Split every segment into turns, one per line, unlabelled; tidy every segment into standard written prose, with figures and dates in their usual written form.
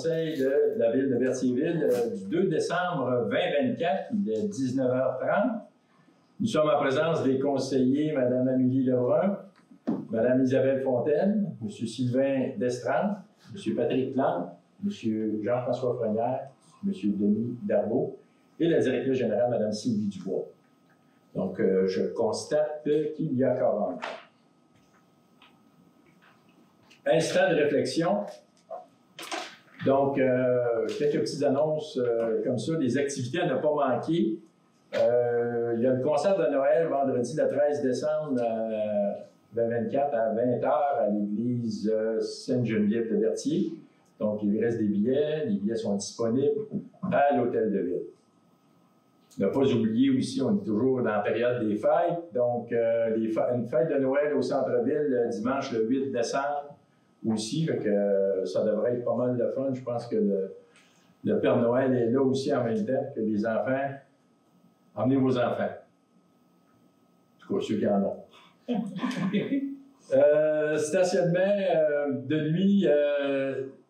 conseil de la ville de Berthierville du 2 décembre 2024, il est 19h30. Nous sommes en présence des conseillers Mme Amélie Lebrun, Mme Isabelle Fontaine, M. Sylvain Destrand, M. Patrick Plante, M. Jean-François Frenière, M. Denis Darbeau et la directrice générale, Mme Sylvie Dubois. Donc, je constate qu'il y a quorum. Instant de réflexion. Donc, quelques petites annonces comme ça, des activités à ne pas manquer. Il y a le concert de Noël vendredi le 13 décembre 2024 à 20h à l'église Sainte-Geneviève de Berthier. Donc, il reste des billets. Les billets sont disponibles à l'hôtel de ville. Ne pas oublier aussi, on est toujours dans la période des fêtes. Donc, une fête de Noël au centre-ville dimanche le 8 décembre aussi. Fait que, ça devrait être pas mal de fun. Je pense que le Père Noël est là aussi en même temps que les enfants. Emmenez vos enfants. En tout cas, ceux qui en ont. Stationnement de nuit,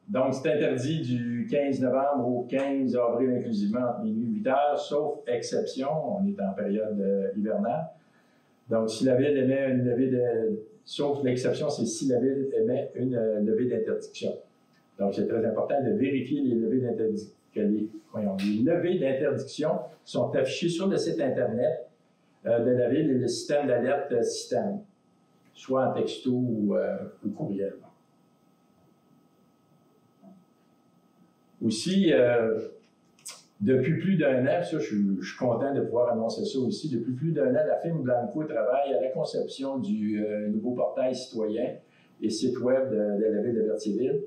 donc c'est interdit du 15 novembre au 15 avril inclusivement entre minuit et 8 heures, sauf exception, on est en période hivernale. Donc si la ville émet une levée de... Sauf l'exception, c'est si la ville émet une levée d'interdiction. Donc c'est très important de vérifier les levées d'interdiction. Les levées d'interdiction sont affichées sur le site Internet de la ville et le système d'alerte système, soit en texto ou courriel. Aussi, depuis plus d'un an, ça, je suis content de pouvoir annoncer ça aussi, depuis plus d'un an, la firme Blanco travaille à la conception du nouveau portail citoyen et site web de la ville de Berthierville.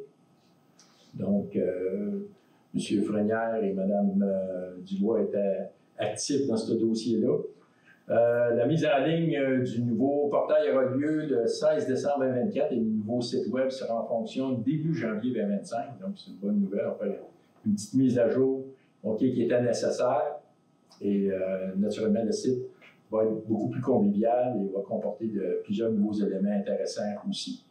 Donc, M. Frenière et Mme Dubois étaient actifs dans ce dossier-là. La mise en ligne du nouveau portail aura lieu le 16 décembre 2024 et le nouveau site web sera en fonction début janvier 2025. Donc, c'est une bonne nouvelle. On fait une petite mise à jour qui était nécessaire. Et naturellement, le site va être beaucoup plus convivial et va comporter plusieurs nouveaux éléments intéressants aussi.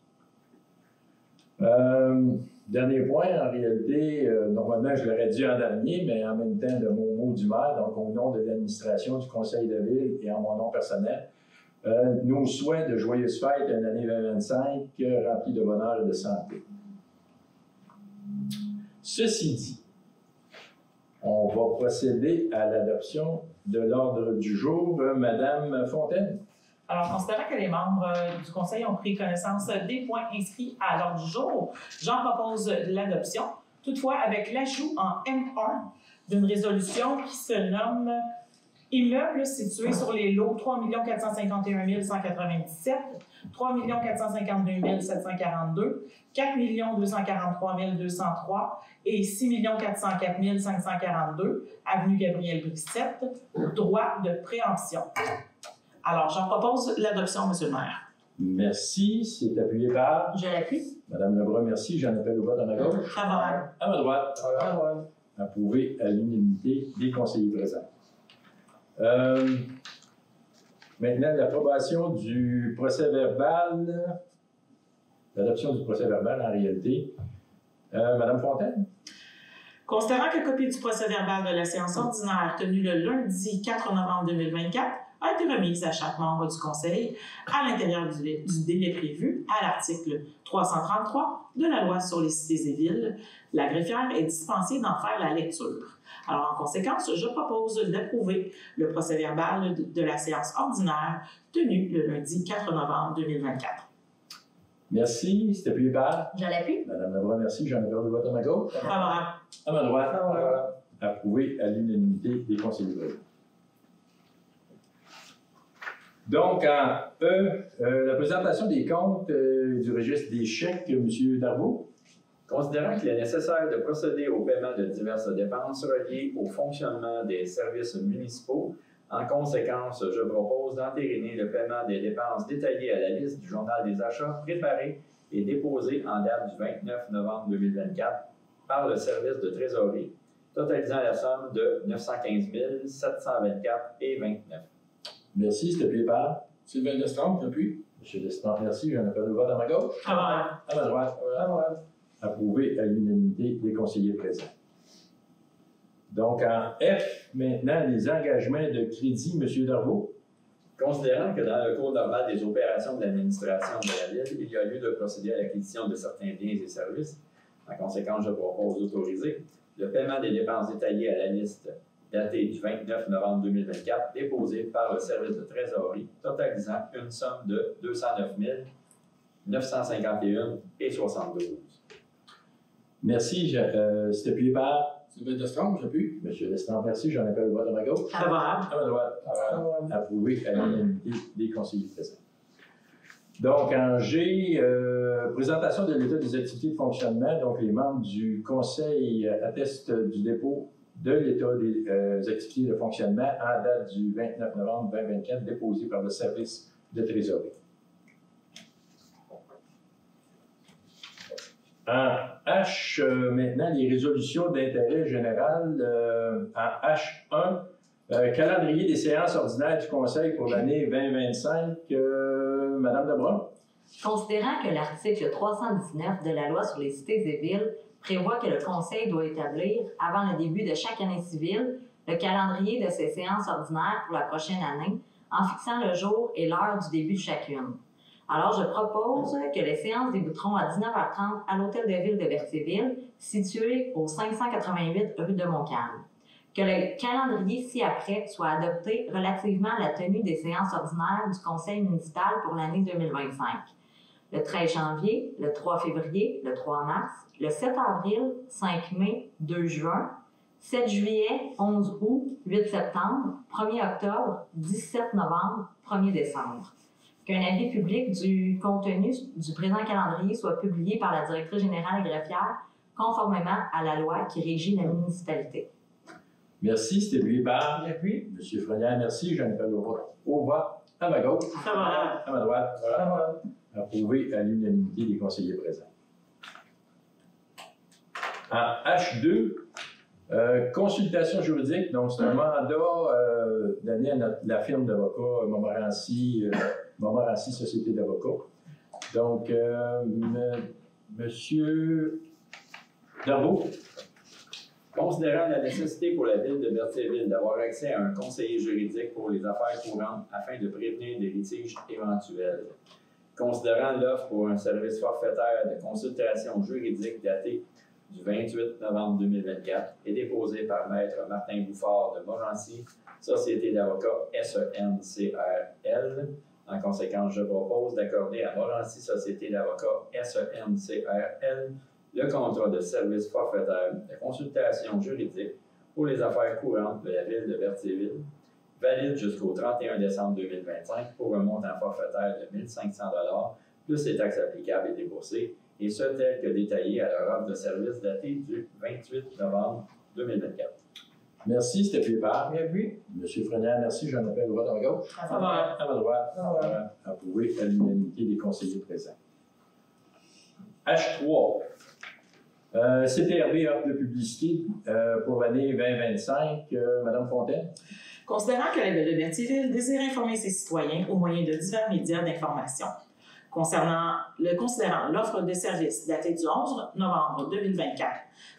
Dernier point, en réalité, normalement, je l'aurais dit en dernier, mais en même temps, de mon mot du maire, donc au nom de l'administration du conseil de ville et en mon nom personnel, nos souhaits de joyeuses fêtes à l'année 2025 remplie de bonheur et de santé. Ceci dit, on va procéder à l'adoption de l'ordre du jour. Madame Fontaine.
Alors, considérant que les membres du Conseil ont pris connaissance des points inscrits à l'ordre du jour, j'en propose l'adoption, toutefois avec l'ajout en M1 d'une résolution qui se nomme « Immeubles situés sur les lots 3 451 197, 3 452 742, 4 243 203 et 6 404 542, avenue Gabriel Brissette, droit de préemption. » Alors, j'en propose l'adoption, M. le maire.
Merci. C'est appuyé par?
Je l'appuie.
Mme Lebrun, merci. J'en appelle au vote à ma gauche.
Favorable.
À ma droite. Favorable. Approuvé à l'unanimité des conseillers présents. Maintenant, l'approbation du procès-verbal. L'adoption du procès-verbal, en réalité. Mme Fontaine?
Considérant que copie du procès-verbal de la séance ordinaire tenue le lundi 4 novembre 2024 a été remise à chaque membre du Conseil à l'intérieur du délai prévu à l'article 333 de la Loi sur les cités et villes, la greffière est dispensée d'en faire la lecture. Alors, en conséquence, je propose d'approuver le procès-verbal de la séance ordinaire tenue le lundi 4 novembre 2024.
Merci. C'est appuyé par?
Je l'appuie.
Mme Lebrun, merci. J'en appelle le vote à ma gauche.
Favorable.
À ma droite. Favorable. Approuvé à l'unanimité des conseillers présents. Donc, en E, la présentation des comptes du registre des chèques, M. Darbeau.
Considérant qu'il est nécessaire de procéder au paiement de diverses dépenses reliées au fonctionnement des services municipaux, en conséquence, je propose d'entériner le paiement des dépenses détaillées à la liste du journal des achats préparé et déposé en date du 29 novembre 2024 par le service de trésorerie, totalisant la somme de 915 724,29 $.
Merci. C'est appuyé par?
Sylvain Destrand, j'appuie.
M. Destrand, merci. J'en appelle le vote à ma gauche.
Favorable.
À ma droite.
Favorable.
Approuvé à l'unanimité des conseillers présents. Donc, en F, maintenant, les engagements de crédit, M. Darvaux.
Considérant que dans le cours normal des opérations de l'administration de la Ville, il y a lieu de procéder à l'acquisition de certains biens et services, en conséquence, je propose d'autoriser le paiement des dépenses détaillées à la liste datée du 29 novembre 2024, déposée par le service de trésorerie, totalisant une somme de 209 951,72.
Merci. C'était appuyé par
Sylvain Destrempe, j'appuie.
M. Lestang. Merci. J'en appelle le vote à ma gauche.
Favorable.
À ma droite. Approuvé à l'unanimité des conseillers présents. Donc, en G, présentation de l'état des activités de fonctionnement. Donc, les membres du conseil attestent du dépôt de l'état des activités de fonctionnement en date du 29 novembre 2024, déposé par le service de trésorerie. En H, maintenant, les résolutions d'intérêt général. En H1, calendrier des séances ordinaires du Conseil pour l'année 2025. Madame Lebrun.
Considérant que l'article 319 de la Loi sur les cités et villes prévoit que le Conseil doit établir, avant le début de chaque année civile, le calendrier de ses séances ordinaires pour la prochaine année, en fixant le jour et l'heure du début de chacune. Alors, je propose que les séances débuteront à 19h30 à l'Hôtel de Ville de Berthierville, situé au 588 rue de Montcalm. Que le calendrier ci-après soit adopté relativement à la tenue des séances ordinaires du Conseil municipal pour l'année 2025. Le 13 janvier, le 3 février, le 3 mars, le 7 avril, 5 mai, 2 juin, 7 juillet, 11 août, 8 septembre, 1er octobre, 17 novembre, 1er décembre. Qu'un avis public du contenu du présent calendrier soit publié par la directrice générale et greffière conformément à la loi qui régit la municipalité.
Merci. C'était appuyé par
J'appuie.
M. Frenière. Merci. J'en appelle au vote à ma gauche.
Favorable.
À ma droite.
Favorable.
Approuvé à l'unanimité des conseillers présents. En H2, consultation juridique. Donc, c'est un mandat donné à la firme d'avocats Montmorency Société d'avocats. Donc, Monsieur Darvaux.
Considérant la nécessité pour la Ville de Berthierville d'avoir accès à un conseiller juridique pour les affaires courantes afin de prévenir des litiges éventuels. Considérant l'offre pour un service forfaitaire de consultation juridique daté du 28 novembre 2024 et déposé par Maître Martin Bouffard de Montmorency, Société d'avocats SENCRL. En conséquence, je propose d'accorder à Montmorency Société d'avocats SENCRL le contrat de service forfaitaire de consultation juridique pour les affaires courantes de la Ville de Berthierville, valide jusqu'au 31 décembre 2025 pour un montant forfaitaire de 1 500 $ plus les taxes applicables et déboursées, et ce tel que détaillé à leur offre de service datée du 28 novembre 2024.
Merci. C'était appuyé par
J'appuie.
M. Frenière. Merci. J'en appelle au vote à ma gauche.
Favorable.
À ma droite.
Favorable.
Approuvé à l'unanimité des conseillers présents. H3. CTRB offre de publicité pour l'année 2025. Madame Fontaine.
Considérant que la Ville de Berthierville désire informer ses citoyens au moyen de divers médias d'information considérant l'offre de services datée du 11 novembre 2024,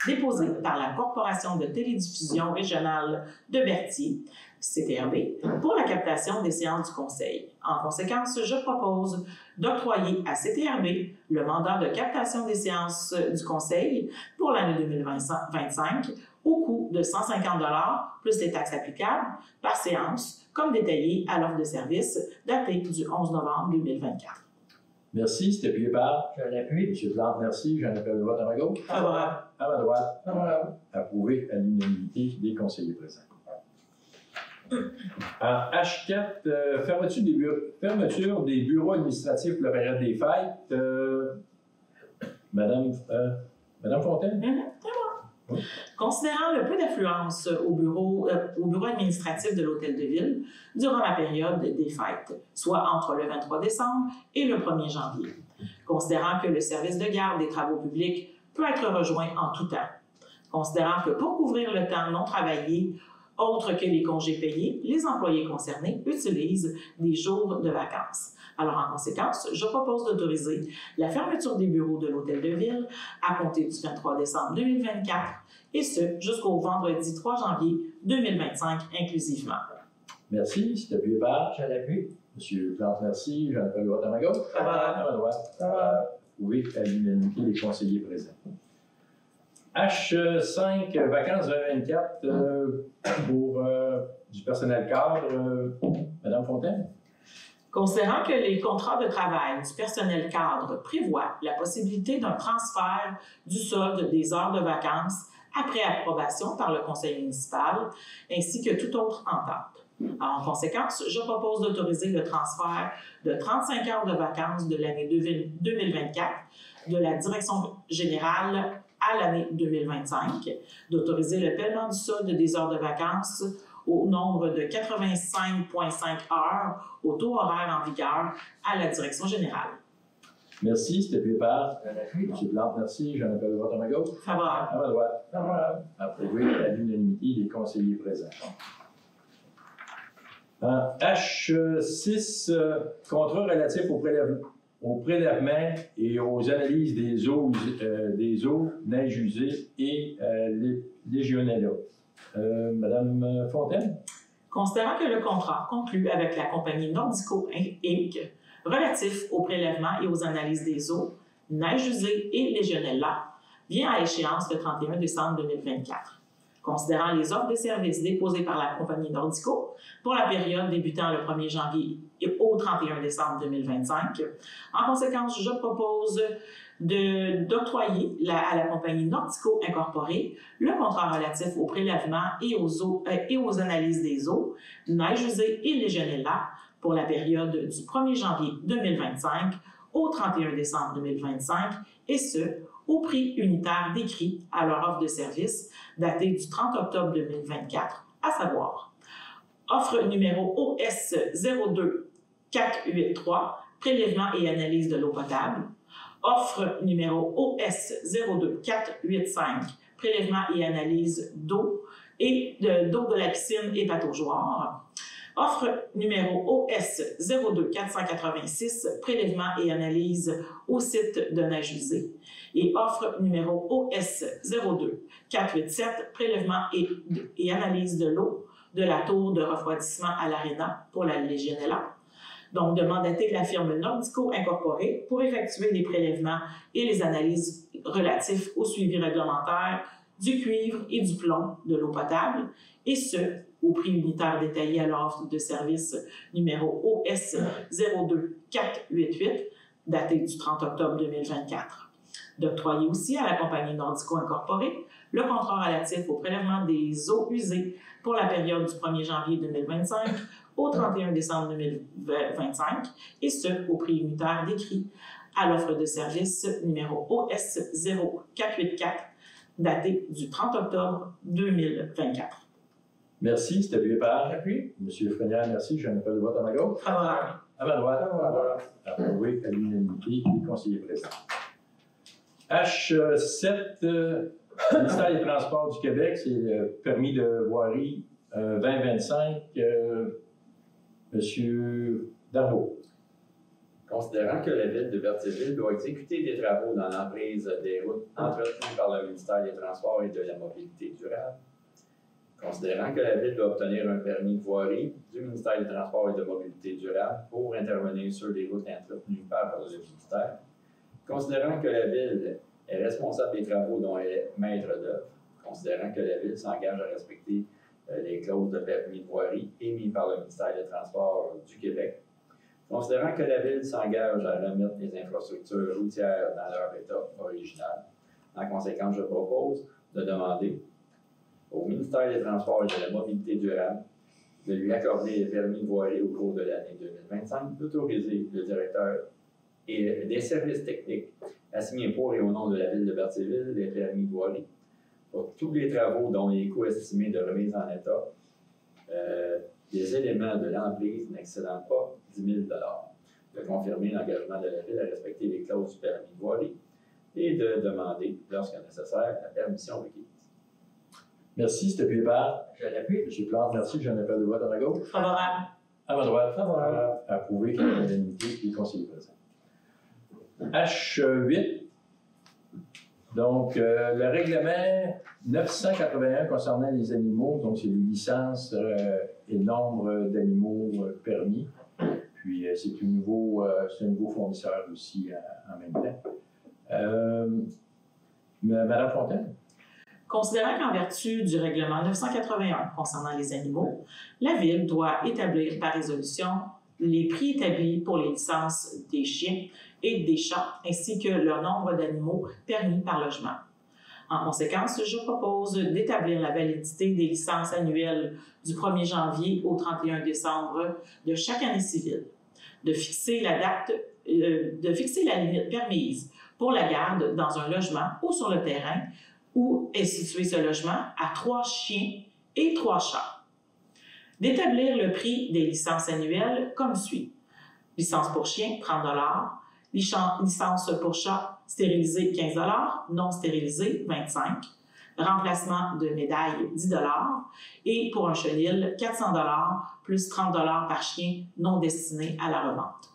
déposée par la Corporation de télédiffusion régionale de Berthier, CTRB, pour la captation des séances du Conseil. En conséquence, je propose d'octroyer à CTRB le mandat de captation des séances du Conseil pour l'année 2025 au coût de 150 $ plus les taxes applicables par séance, comme détaillé à l'offre de service datée du 11 novembre 2024.
Merci. C'était appuyé par
Je l'appuie.
M. Plante. Merci. J'en appelle le vote à ma gauche.
Favorable.
À ma droite.
Favorable.
Approuvé à l'unanimité des conseillers présents. En H4, fermeture des bureaux administratifs pour la période des fêtes. Madame Fontaine? Oui.
Considérant le peu d'affluence au bureau administratif de l'Hôtel de Ville durant la période des fêtes, soit entre le 23 décembre et le 1er janvier. Considérant que le service de garde des travaux publics peut être rejoint en tout temps. Considérant que pour couvrir le temps non travaillé Autre que les congés payés, les employés concernés utilisent des jours de vacances. Alors, en conséquence, je propose d'autoriser la fermeture des bureaux de l'Hôtel de Ville à compter du 23 décembre 2024 et ce, jusqu'au vendredi 3 janvier 2025 inclusivement.
Merci. C'est appuyé par
Je l'appuie.
M. Plante, merci. Jean-Paul Ouattamago.
Favorable.
À ma droite. Approuvé à l'unanimité des conseillers présents. H5, vacances 2024 pour du personnel cadre. Madame Fontaine.
Considérant que les contrats de travail du personnel cadre prévoient la possibilité d'un transfert du solde des heures de vacances après approbation par le conseil municipal, ainsi que toute autre entente. Alors, en conséquence, je propose d'autoriser le transfert de 35 heures de vacances de l'année 2024 de la direction générale à l'année 2025, d'autoriser le paiement du solde des heures de vacances au nombre de 85,5 heures au taux horaire en vigueur à la direction générale.
Merci. C'est appuyé par
Je l'appuie.
M. Plante, merci. Jean-Paul Ouattamago.
Favorable.
À ma droite.
Favorable.
Approuvé à l'unanimité des conseillers présents. H6, contrat relatif au prélèvement et aux analyses des eaux, neige usée et Legionella. Madame Fontaine?
Considérant que le contrat conclu avec la compagnie Nordico Inc. relatif au prélèvement et aux analyses des eaux, neige usée et Legionella vient à échéance le 31 décembre 2024. Considérant les offres de services déposées par la compagnie Nordico pour la période débutant le 1er janvier et au 31 décembre 2025, en conséquence, je propose d'octroyer à la compagnie Nordico Incorporée le contrat relatif au prélèvement et aux analyses des eaux, neige usée et Legionella pour la période du 1er janvier 2025 au 31 décembre 2025, et ce, au prix unitaire décrit à leur offre de service datée du 30 octobre 2024, à savoir offre numéro OS 02483, prélèvement et analyse de l'eau potable, offre numéro OS 02485, prélèvement et analyse d'eau d'eau de la piscine et pataugeoire, offre numéro OS 02486, prélèvement et analyse au site de neige usée, et offre numéro OS 02487, prélèvement et analyse de l'eau de la tour de refroidissement à l'Arena pour la Legionella. Donc, de mandater la firme Nordico Incorporée pour effectuer les prélèvements et les analyses relatifs au suivi réglementaire du cuivre et du plomb de l'eau potable, et ce, au prix unitaire détaillé à l'offre de service numéro OS 02488, daté du 30 octobre 2024. D'octroyer aussi à la compagnie Nordico Incorporée le contrat relatif au prélèvement des eaux usées pour la période du 1er janvier 2025 au 31 décembre 2025, et ce, au prix unitaire décrit à l'offre de service numéro OS 0484, daté du 30 octobre 2024.
Merci. C'est appuyé par
J'appuie.
M. Frenière, merci. Jean-Paul Ouattamago.
Favorable.
À ma droite.
Favorable.
Approuvé à l'unanimité des conseillers présents. H7, ministère des Transports du Québec, c'est le permis de voirie 2025. Monsieur Darbo.
Considérant que la Ville de Berthierville doit exécuter des travaux dans l'emprise des routes entretenues par le ministère des Transports et de la Mobilité durable, considérant que la Ville doit obtenir un permis de voirie du ministère des Transports et de la Mobilité durable pour intervenir sur les routes entretenues par le ministère, considérant que la Ville est responsable des travaux dont elle est maître d'œuvre, considérant que la Ville s'engage à respecter les clauses de permis de voirie émis par le ministère des Transports du Québec, considérant que la Ville s'engage à remettre les infrastructures routières dans leur état original. En conséquence, je propose de demander au ministère des Transports et de la Mobilité durable de lui accorder le permis de voirie au cours de l'année 2025, d'autoriser le directeur et des services techniques à signer pour et au nom de la Ville de Berthierville les permis de voirie pour tous les travaux dont les coûts estimés de remise en état des éléments de l'emprise n'excédant pas 10 000 de confirmer l'engagement de la Ville à respecter les clauses du permis de voirie et de demander, lorsque nécessaire, la permission requise.
Merci, c'était appuyé par
Je l'appuie.
M. Plante. Merci, j'en appelle de vote à ma gauche.
Favorable.
À ma droite.
Favorable.
Approuvé à l'unanimité des conseillers présents. H8. Donc, le règlement 981 concernant les animaux, donc c'est les licences et le nombre d'animaux permis. Puis, c'est un nouveau fournisseur aussi en même temps. Madame Fontaine?
Considérant qu'en vertu du règlement 981 concernant les animaux, la Ville doit établir par résolution les prix établis pour les licences des chiens et des chats, ainsi que leur nombre d'animaux permis par logement. En conséquence, je propose d'établir la validité des licences annuelles du 1er janvier au 31 décembre de chaque année civile, de fixer la limite permise pour la garde dans un logement ou sur le terrain où est situé ce logement à 3 chiens et 3 chats. D'établir le prix des licences annuelles comme suit. Licence pour chien, 30 $. Licence pour chat, stérilisé, 15 $. Non stérilisé, 25 $. Remplacement de médaille, 10 $. Et pour un chenil, 400 $ plus 30 $ par chien non destiné à la revente.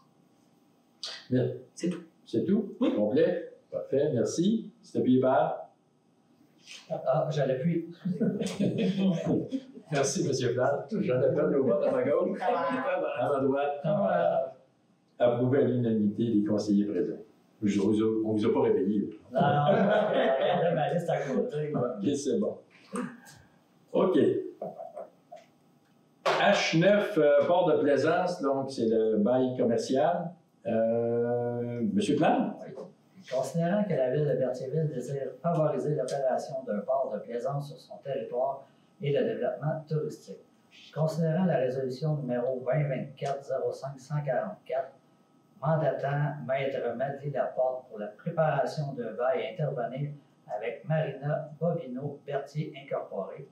Bien.
C'est tout.
C'est tout?
Oui.
Complet? Parfait, merci. C'est appuyé par?
Je l'appuie.
Merci, M. Plante. J'en appelle le vote à ma gauche. À ma droite. Approuvé à l'unanimité des conseillers présents. On ne vous a pas réveillé.
Non, regardez ma liste à côté.
OK, c'est bon. OK. H9, port de plaisance, donc c'est le bail commercial. Monsieur Plante?
Considérant que la Ville de Berthierville désire favoriser l'opération d'un port de plaisance sur son territoire et le développement touristique, considérant la résolution numéro 2024-05-144, mandatant Maître Maddy Laporte pour la préparation d'un bail et intervenir avec Marina Bobino Berthier Incorporée,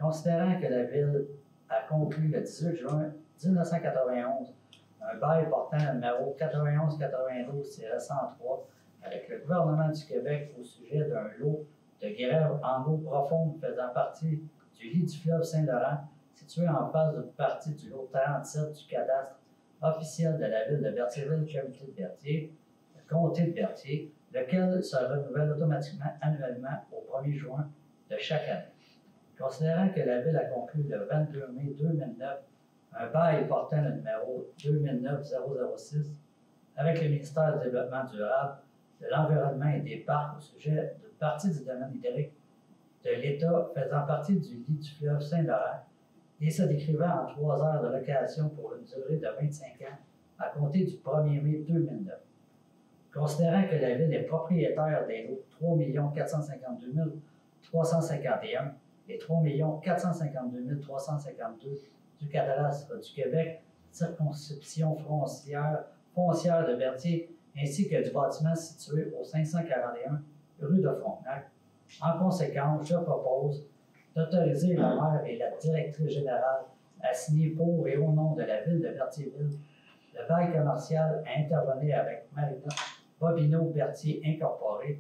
considérant que la Ville a conclu le 18 juin 1991 un bail portant le numéro 9192-103 avec le gouvernement du Québec au sujet d'un lot de grève en eau profonde faisant partie du lit du fleuve Saint-Laurent, situé en face d'une partie du lot 37 du cadastre officiel de la Ville de Berthierville, comté de Berthier, le comté de Berthier, lequel se renouvelle automatiquement annuellement au 1er juin de chaque année. Considérant que la Ville a conclu le 22 mai 2009 un bail portant le numéro 2009-006 avec le ministère du Développement durable, de l'Environnement et des Parcs au sujet d'une partie du domaine hydrique de l'État faisant partie du lit du fleuve Saint-Laurent et se décrivant en 3 heures de location pour une durée de 25 ans à compter du 1er mai 2009. Considérant que la Ville est propriétaire des lots 3 452 351 et 3 452 352 du cadastre du Québec, circonscription foncière de Berthier, ainsi que du bâtiment situé au 541 rue de Frontenac. En conséquence, je propose d'autoriser la maire et la directrice générale à signer pour et au nom de la Ville de Berthierville le bail commercial à intervenir avec Marina Bobino Berthier Incorporée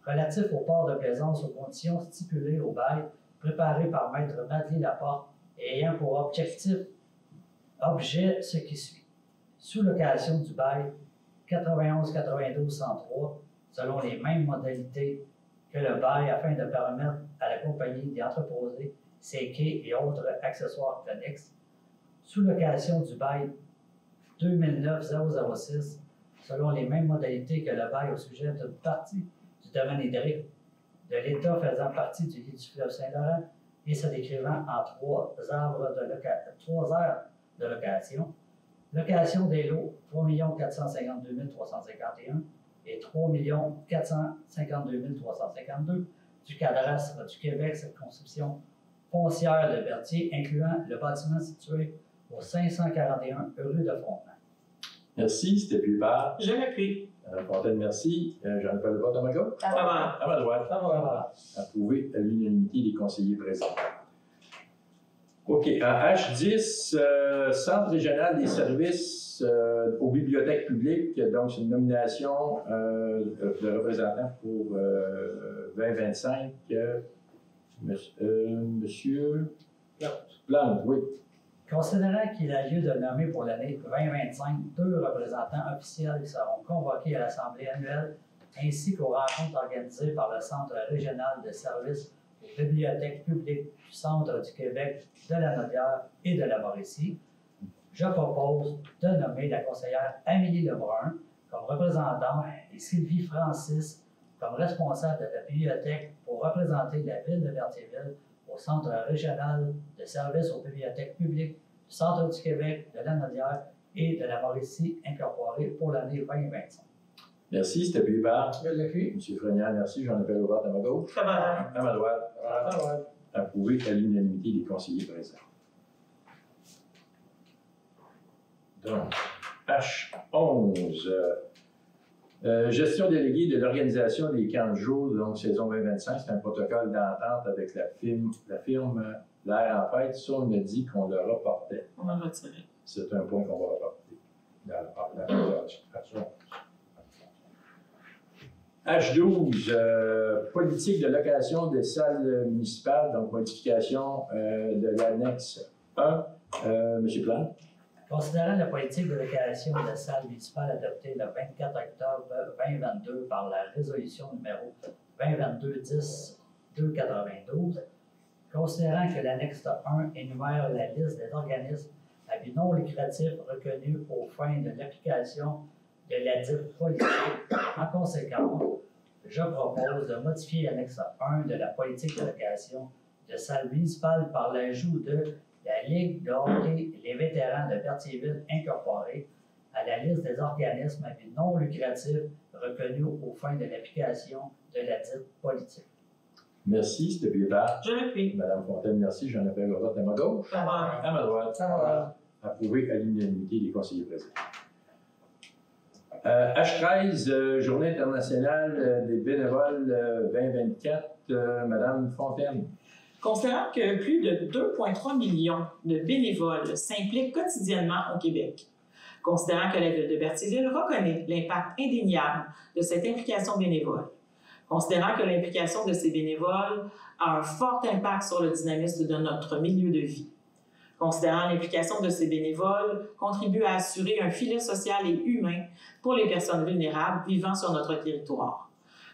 relatif au port de plaisance aux conditions stipulées au bail préparé par Maître Maddy Laporte et ayant pour objet ce qui suit. Sous-location du bail 91-92-103 selon les mêmes modalités que le bail afin de permettre à la compagnie d'y entreposer ses quais et autres accessoires connexes. Sous-location du bail 2009-006 selon les mêmes modalités que le bail au sujet d'une partie du domaine hydrique de l'État faisant partie du lit du fleuve Saint-Laurent et se décrivant en 3 heures de location. Location des lots 3 452 351 et 3 452 352 du cadastre du Québec, circonscription foncière de Berthier, incluant le bâtiment situé au 541 rue de Frontenac.
Merci, c'était appuyé par?
Je l'appuie.
Madame Fontaine, merci. J'en appelle le vote à ma gauche.
Favorable.
À ma droite.
Favorable.
Approuvé à l'unanimité des conseillers présents. OK. À H10, Centre régional des services aux bibliothèques publiques. Donc, c'est une nomination de représentant pour 2025. Monsieur Plante, oui.
Considérant qu'il a lieu de nommer pour l'année 2025 2 représentants officiels qui seront convoqués à l'Assemblée annuelle ainsi qu'aux rencontres organisées par le Centre régional de services aux bibliothèques publiques du Centre du Québec, de la Naudière et de la Mauricie, je propose de nommer la conseillère Amélie Lebrun comme représentante et Sylvie Francis comme responsable de la bibliothèque pour représenter la ville de Berthierville au Centre régional de services aux bibliothèques publiques du Centre du Québec, de la Naudière et de la Mauricie incorporée pour l'année 2025.
Merci, c'était appuyé par
Je l'appuie.
M. Frenière, merci. J'en appelle au vote à ma gauche.
Favorable.
À ma droite. Approuvé à l'unanimité des conseillers présents. Donc, H11. Gestion déléguée de l'organisation des camps de jour, donc saison 2025, c'est un protocole d'entente avec la firme L'Air en Fête. Ça, on a dit qu'on le reportait.
On va le retirer.
C'est un point qu'on va reporter dans la H11. H12, politique de location des salles municipales, donc modification de l'annexe 1. Monsieur Plante.
Considérant la politique de location de la salle municipale adoptée le 24 octobre 2022 par la résolution numéro 2022-10-292, considérant que l'annexe 1 énumère la liste des organismes à but non lucratif reconnus aux fins de l'application de la dite politique, en conséquence, je propose de modifier l'annexe 1 de la politique de location de salle municipale par l'ajout de la Ligue de hockey et les vétérans de Berthierville incorporés à la liste des organismes à but non lucratif reconnus aux fins de l'application de la dite politique.
Merci, c'était appuyé par
Je l'appuie.
Mme Fontaine, merci. J'en appelle au vote à ma gauche.
Favorable.
À ma droite.
Favorable.
Approuvé à l'unanimité des conseillers présents. H13, Journée internationale des bénévoles 2024. Mme Fontaine.
Considérant que plus de 2,3 millions de bénévoles s'impliquent quotidiennement au Québec, considérant que la Ville de Berthierville reconnaît l'impact indéniable de cette implication bénévole, considérant que l'implication de ces bénévoles a un fort impact sur le dynamisme de notre milieu de vie, considérant l'implication de ces bénévoles contribue à assurer un filet social et humain pour les personnes vulnérables vivant sur notre territoire,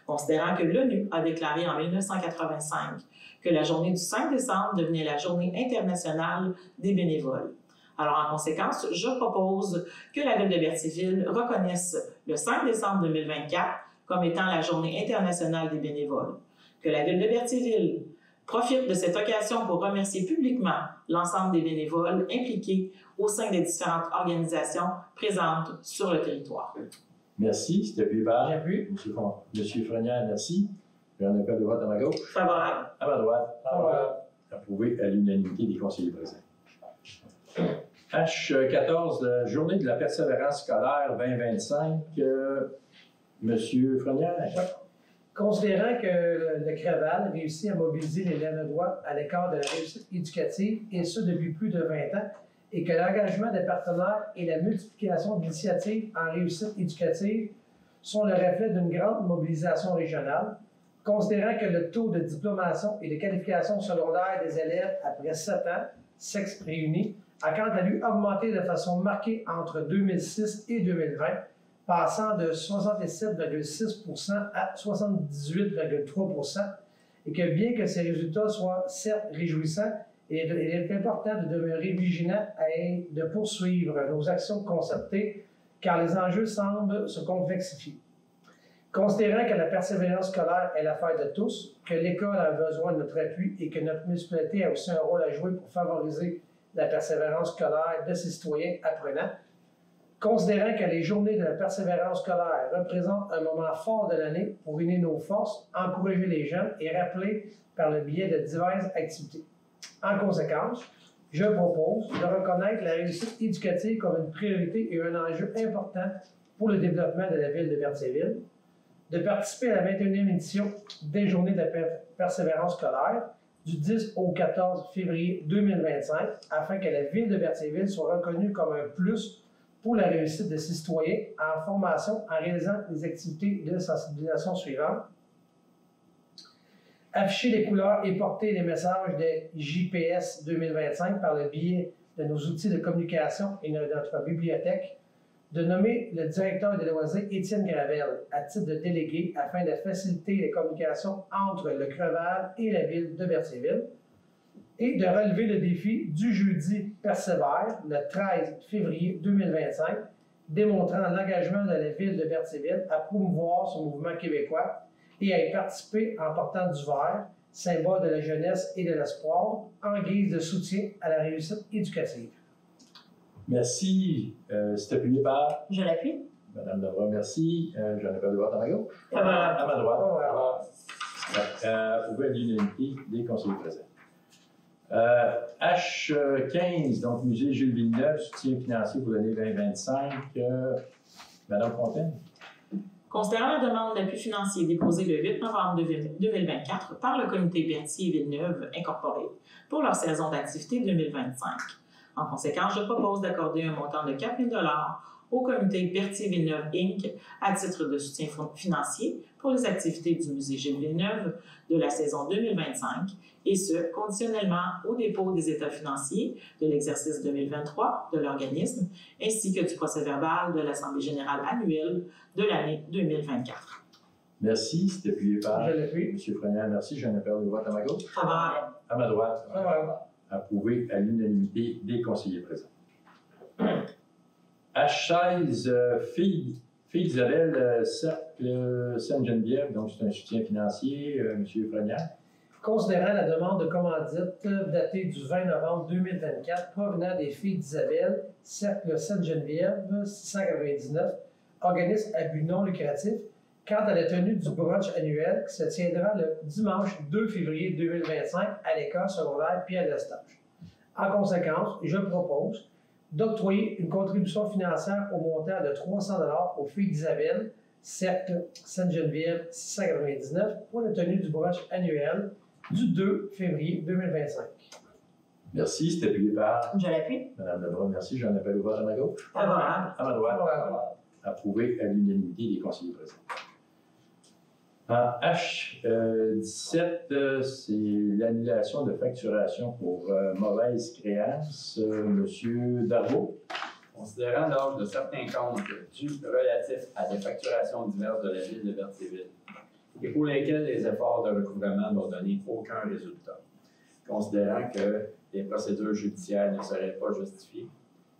considérant que l'ONU a déclaré en 1985 que la journée du 5 décembre devenait la journée internationale des bénévoles. Alors, en conséquence, je propose que la Ville de Berthierville reconnaisse le 5 décembre 2024 comme étant la journée internationale des bénévoles, que la Ville de Berthierville profite de cette occasion pour remercier publiquement l'ensemble des bénévoles impliqués au sein des différentes organisations présentes sur le territoire.
Merci, c'était appuyé par
J'appuie.
M. Frenière, merci. J'en appelle le vote à ma gauche.
Favorable.
À ma droite.
Favorable.
Approuvé à l'unanimité des conseillers présents. H14, la Journée de la persévérance scolaire 2025. Monsieur Frenière.
Considérant que le CREVAL réussit à mobiliser les Lanois à l'écart de la réussite éducative, et ce depuis plus de 20 ans, et que l'engagement des partenaires et la multiplication d'initiatives en réussite éducative sont le reflet d'une grande mobilisation régionale, considérant que le taux de diplomation et de qualification secondaire des élèves après 7 ans, sexes réunis, a quant à lui augmenté de façon marquée entre 2006 et 2020, passant de 67,6 à 78,3 et que bien que ces résultats soient certes réjouissants, il est important de demeurer vigilant et de poursuivre nos actions concertées, car les enjeux semblent se complexifier. Considérant que la persévérance scolaire est l'affaire de tous, que l'école a besoin de notre appui et que notre municipalité a aussi un rôle à jouer pour favoriser la persévérance scolaire de ses citoyens apprenants, considérant que les journées de la persévérance scolaire représentent un moment fort de l'année pour unir nos forces, encourager les jeunes et rappeler par le biais de diverses activités. En conséquence, je propose de reconnaître la réussite éducative comme une priorité et un enjeu important pour le développement de la ville de Berthierville, de participer à la 21e édition des Journées de la persévérance scolaire du 10 au 14 février 2025, afin que la ville de Berthierville soit reconnue comme un plus pour la réussite de ses citoyens en formation en réalisant les activités de sensibilisation suivantes. Afficher les couleurs et porter les messages de JPS 2025 par le biais de nos outils de communication et de notre bibliothèque. De nommer le directeur des loisirs, Étienne Gravel, à titre de délégué afin de faciliter les communications entre le Creval et la ville de Berthierville. Et de relever le défi du jeudi Persévère, le 13 février 2025, démontrant l'engagement de la ville de Berthierville à promouvoir ce mouvement québécois et à y participer en portant du vert, symbole de la jeunesse et de l'espoir, en guise de soutien à la réussite éducative.
Merci. C'est appuyé par
Je l'appuie.
Madame Lebrun, merci. J'en ai pas de droite à ma gauche.
Favorable.
À ma droite. Ouvert à l'unanimité des conseillers présents. H15, donc Musée Jules Villeneuve, soutien financier pour l'année 2025. Madame Fontaine.
Considérant la demande d'appui financier déposée le 8 novembre 2024 par le comité Berthier-Villeneuve Incorporé pour leur saison d'activité 2025. En conséquence, je propose d'accorder un montant de 4 000 $ au comité Berthier-Villeneuve Inc. à titre de soutien financier pour les activités du musée Gilles Villeneuve de la saison 2025, et ce, conditionnellement au dépôt des états financiers de l'exercice 2023 de l'organisme, ainsi que du procès-verbal de l'Assemblée générale annuelle de l'année 2024.
Merci. C'est appuyé par
Je l'appuie.
M. Frenière, merci. J'en ai perdu de droite à ma gauche.
Favorable.
À ma droite.
Favorable.
Approuvé à l'unanimité des conseillers présents. H16, fille d'Isabelle, Cercle Sainte-Geneviève, donc c'est un soutien financier, M. Frenière.
Considérant la demande de commandite datée du 20 novembre 2024 provenant des filles d'Isabelle, Cercle Sainte-Geneviève, 699, organisme à but non lucratif, quant à la tenue du brunch annuel qui se tiendra le dimanche 2 février 2025 à l'école secondaire Pierre-Lestage. En conséquence, je propose d'octroyer une contribution financière au montant de 300 $ aux filles d'Isabelle, Cercle Sainte-Geneviève, 699, pour la tenue du brunch annuel du 2 février 2025.
Merci. C'est appuyé par
Je l'appuie.
Mme Lebrun, merci. J'en appelle au vote à ma gauche.
Favorable.
À ma droite.
Favorable.
Approuvé à l'unanimité des conseillers présents. En H17, c'est l'annulation de facturation pour mauvaise créance. Monsieur Darbo.
Considérant l'âge de certains comptes dus relatifs à des facturations diverses de la ville de Berthierville et pour lesquels les efforts de recouvrement n'ont donné aucun résultat, considérant que les procédures judiciaires ne seraient pas justifiées,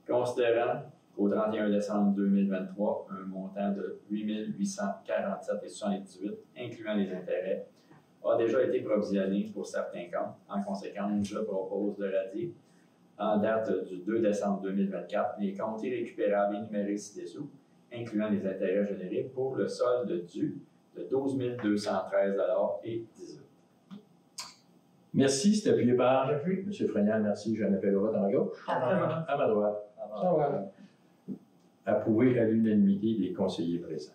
considérant qu'au 31 décembre 2023, un montant de 8 847,78, incluant les intérêts, a déjà été provisionné pour certains comptes. En conséquence, je propose de radier, en date du 2 décembre 2024, les comptes irrécupérables énumérés ci-dessous, incluant les intérêts générés pour le solde dû de 12 213,18 $.
Merci. C'est appuyé par
J'appuie.
M. Frenière, merci. J'en appelle au vote à ma gauche.
Favorable.
À ma droite.
Favorable.
Approuvé à l'unanimité des conseillers présents.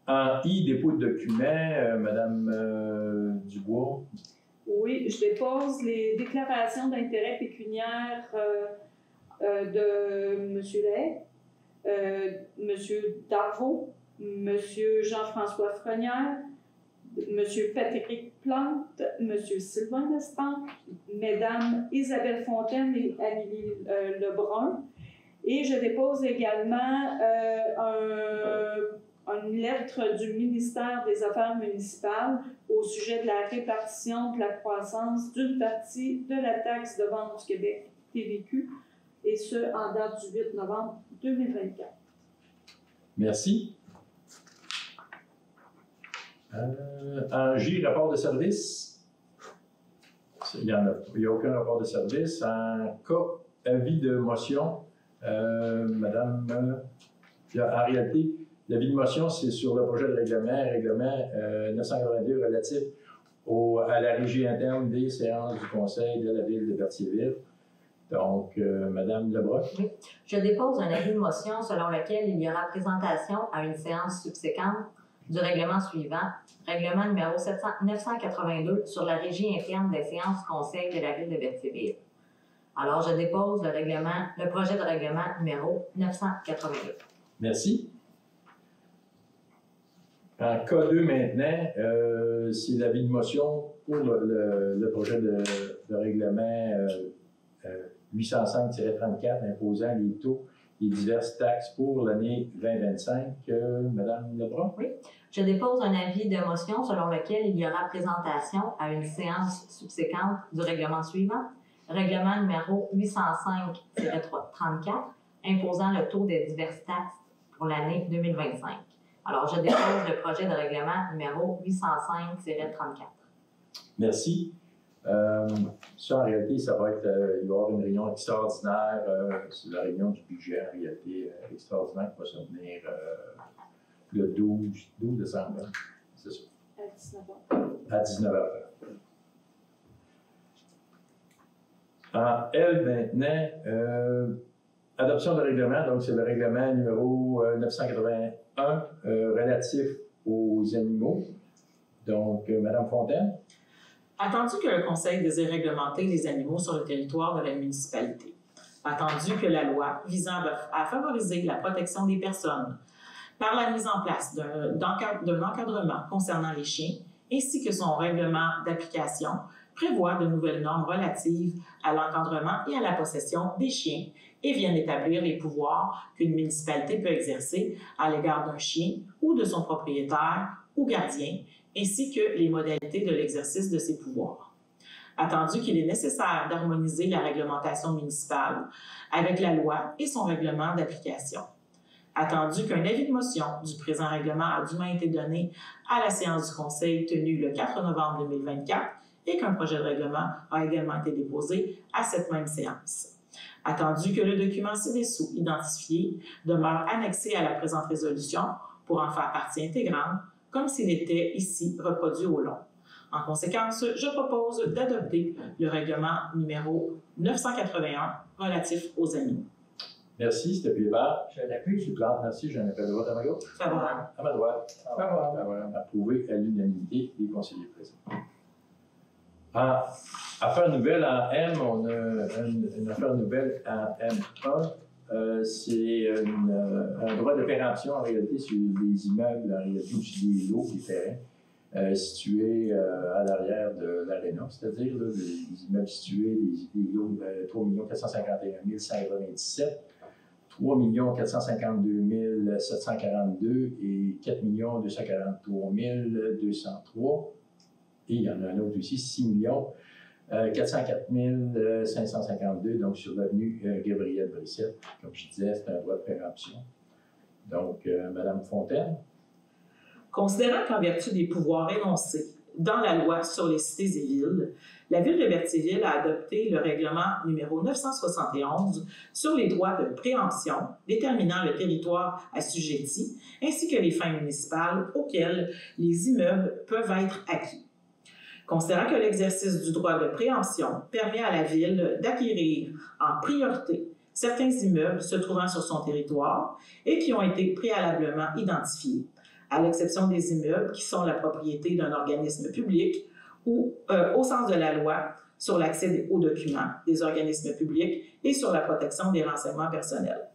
En I, dépôt de documents, Madame Dubois.
Oui, je dépose les déclarations d'intérêt pécuniaire de M. Lay, M. Darvaux, M. Jean-François Frenière, M. Patrick Plante, M. Sylvain Lestang, Mesdames Isabelle Fontaine et Amélie Lebrun. Et je dépose également une lettre du ministère des Affaires municipales au sujet de la répartition de la croissance d'une partie de la taxe de vente du Québec, TVQ, et ce, en date du 8 novembre 2024.
Merci. En J, rapport de service. Il n'y a aucun rapport de service. En K, avis de motion. Madame, en réalité, l'avis de motion, c'est sur le projet de règlement 982 relatif à la régie interne des séances du Conseil de la Ville de Berthierville. Donc, Madame Lebrun.
Oui. Je dépose un avis de motion selon lequel il y aura présentation à une séance subséquente du règlement suivant, règlement numéro 982 sur la régie interne des séances du Conseil de la Ville de Berthierville. Alors, je dépose le projet de règlement numéro 982.
Merci. En K2 maintenant, c'est l'avis de motion pour le projet de règlement 805-34 imposant les taux et diverses taxes pour l'année 2025. Madame Lebrun?
Oui. Je dépose un avis de motion selon lequel il y aura présentation à une séance subséquente du règlement suivant, règlement numéro 805-34, imposant le taux des diverses taxes pour l'année 2025. Alors, je dépose le projet de règlement numéro 805-34.
Merci. Ça, en réalité, ça va être, il va y avoir une réunion extraordinaire, c'est la réunion du budget, en réalité, extraordinaire qui va se tenir le 12 décembre, hein? C'est ça. À 19h. En L maintenant, adoption de règlement, donc c'est le règlement numéro 981 relatif aux animaux. Donc, Madame Fontaine.
Attendu que le Conseil désire réglementer les animaux sur le territoire de la municipalité. Attendu que la loi visant à favoriser la protection des personnes par la mise en place d'un encadrement concernant les chiens, ainsi que son règlement d'application, prévoit de nouvelles normes relatives à l'encadrement et à la possession des chiens et viennent établir les pouvoirs qu'une municipalité peut exercer à l'égard d'un chien ou de son propriétaire ou gardien, ainsi que les modalités de l'exercice de ces pouvoirs. Attendu qu'il est nécessaire d'harmoniser la réglementation municipale avec la loi et son règlement d'application. Attendu qu'un avis de motion du présent règlement a dûment été donné à la séance du Conseil tenue le 4 novembre 2024 et qu'un projet de règlement a également été déposé à cette même séance. Attendu que le document ci-dessous identifié demeure annexé à la présente résolution pour en faire partie intégrante, comme s'il était ici reproduit au long. En conséquence, je propose d'adopter le règlement numéro 981 relatif aux animaux.
Merci, c'était Pied-Bart.
Je l'appuie.
Je Plante, merci. J'en appelle droite à ma gauche.
Favorable.
À ma droite.
Favorable.
Favorable. Approuvé à l'unanimité des conseillers présents. En affaire nouvelle en M, on a une affaire nouvelle en M1. C'est un droit de péremption en réalité sur des immeubles, en réalité, ou sur des lots, des terrains situés à l'arrière de l'aréna, c'est-à-dire là, les immeubles situés, les lots 3 451 197, 3 452 742 et 4 243 203. Et il y en a un autre aussi, 6 404 552, donc sur l'avenue Gabriel Brissette. Comme je disais, c'est un droit de péremption. Donc, Madame Fontaine.
Considérant qu'en vertu des pouvoirs énoncés dans la loi sur les cités et villes, la Ville de Berthierville a adopté le règlement numéro 971 sur les droits de préemption déterminant le territoire assujetti ainsi que les fins municipales auxquelles les immeubles peuvent être acquis. Considérant que l'exercice du droit de préemption permet à la Ville d'acquérir en priorité certains immeubles se trouvant sur son territoire et qui ont été préalablement identifiés, à l'exception des immeubles qui sont la propriété d'un organisme public ou, au sens de la loi, sur l'accès aux documents des organismes publics et sur la protection des renseignements personnels.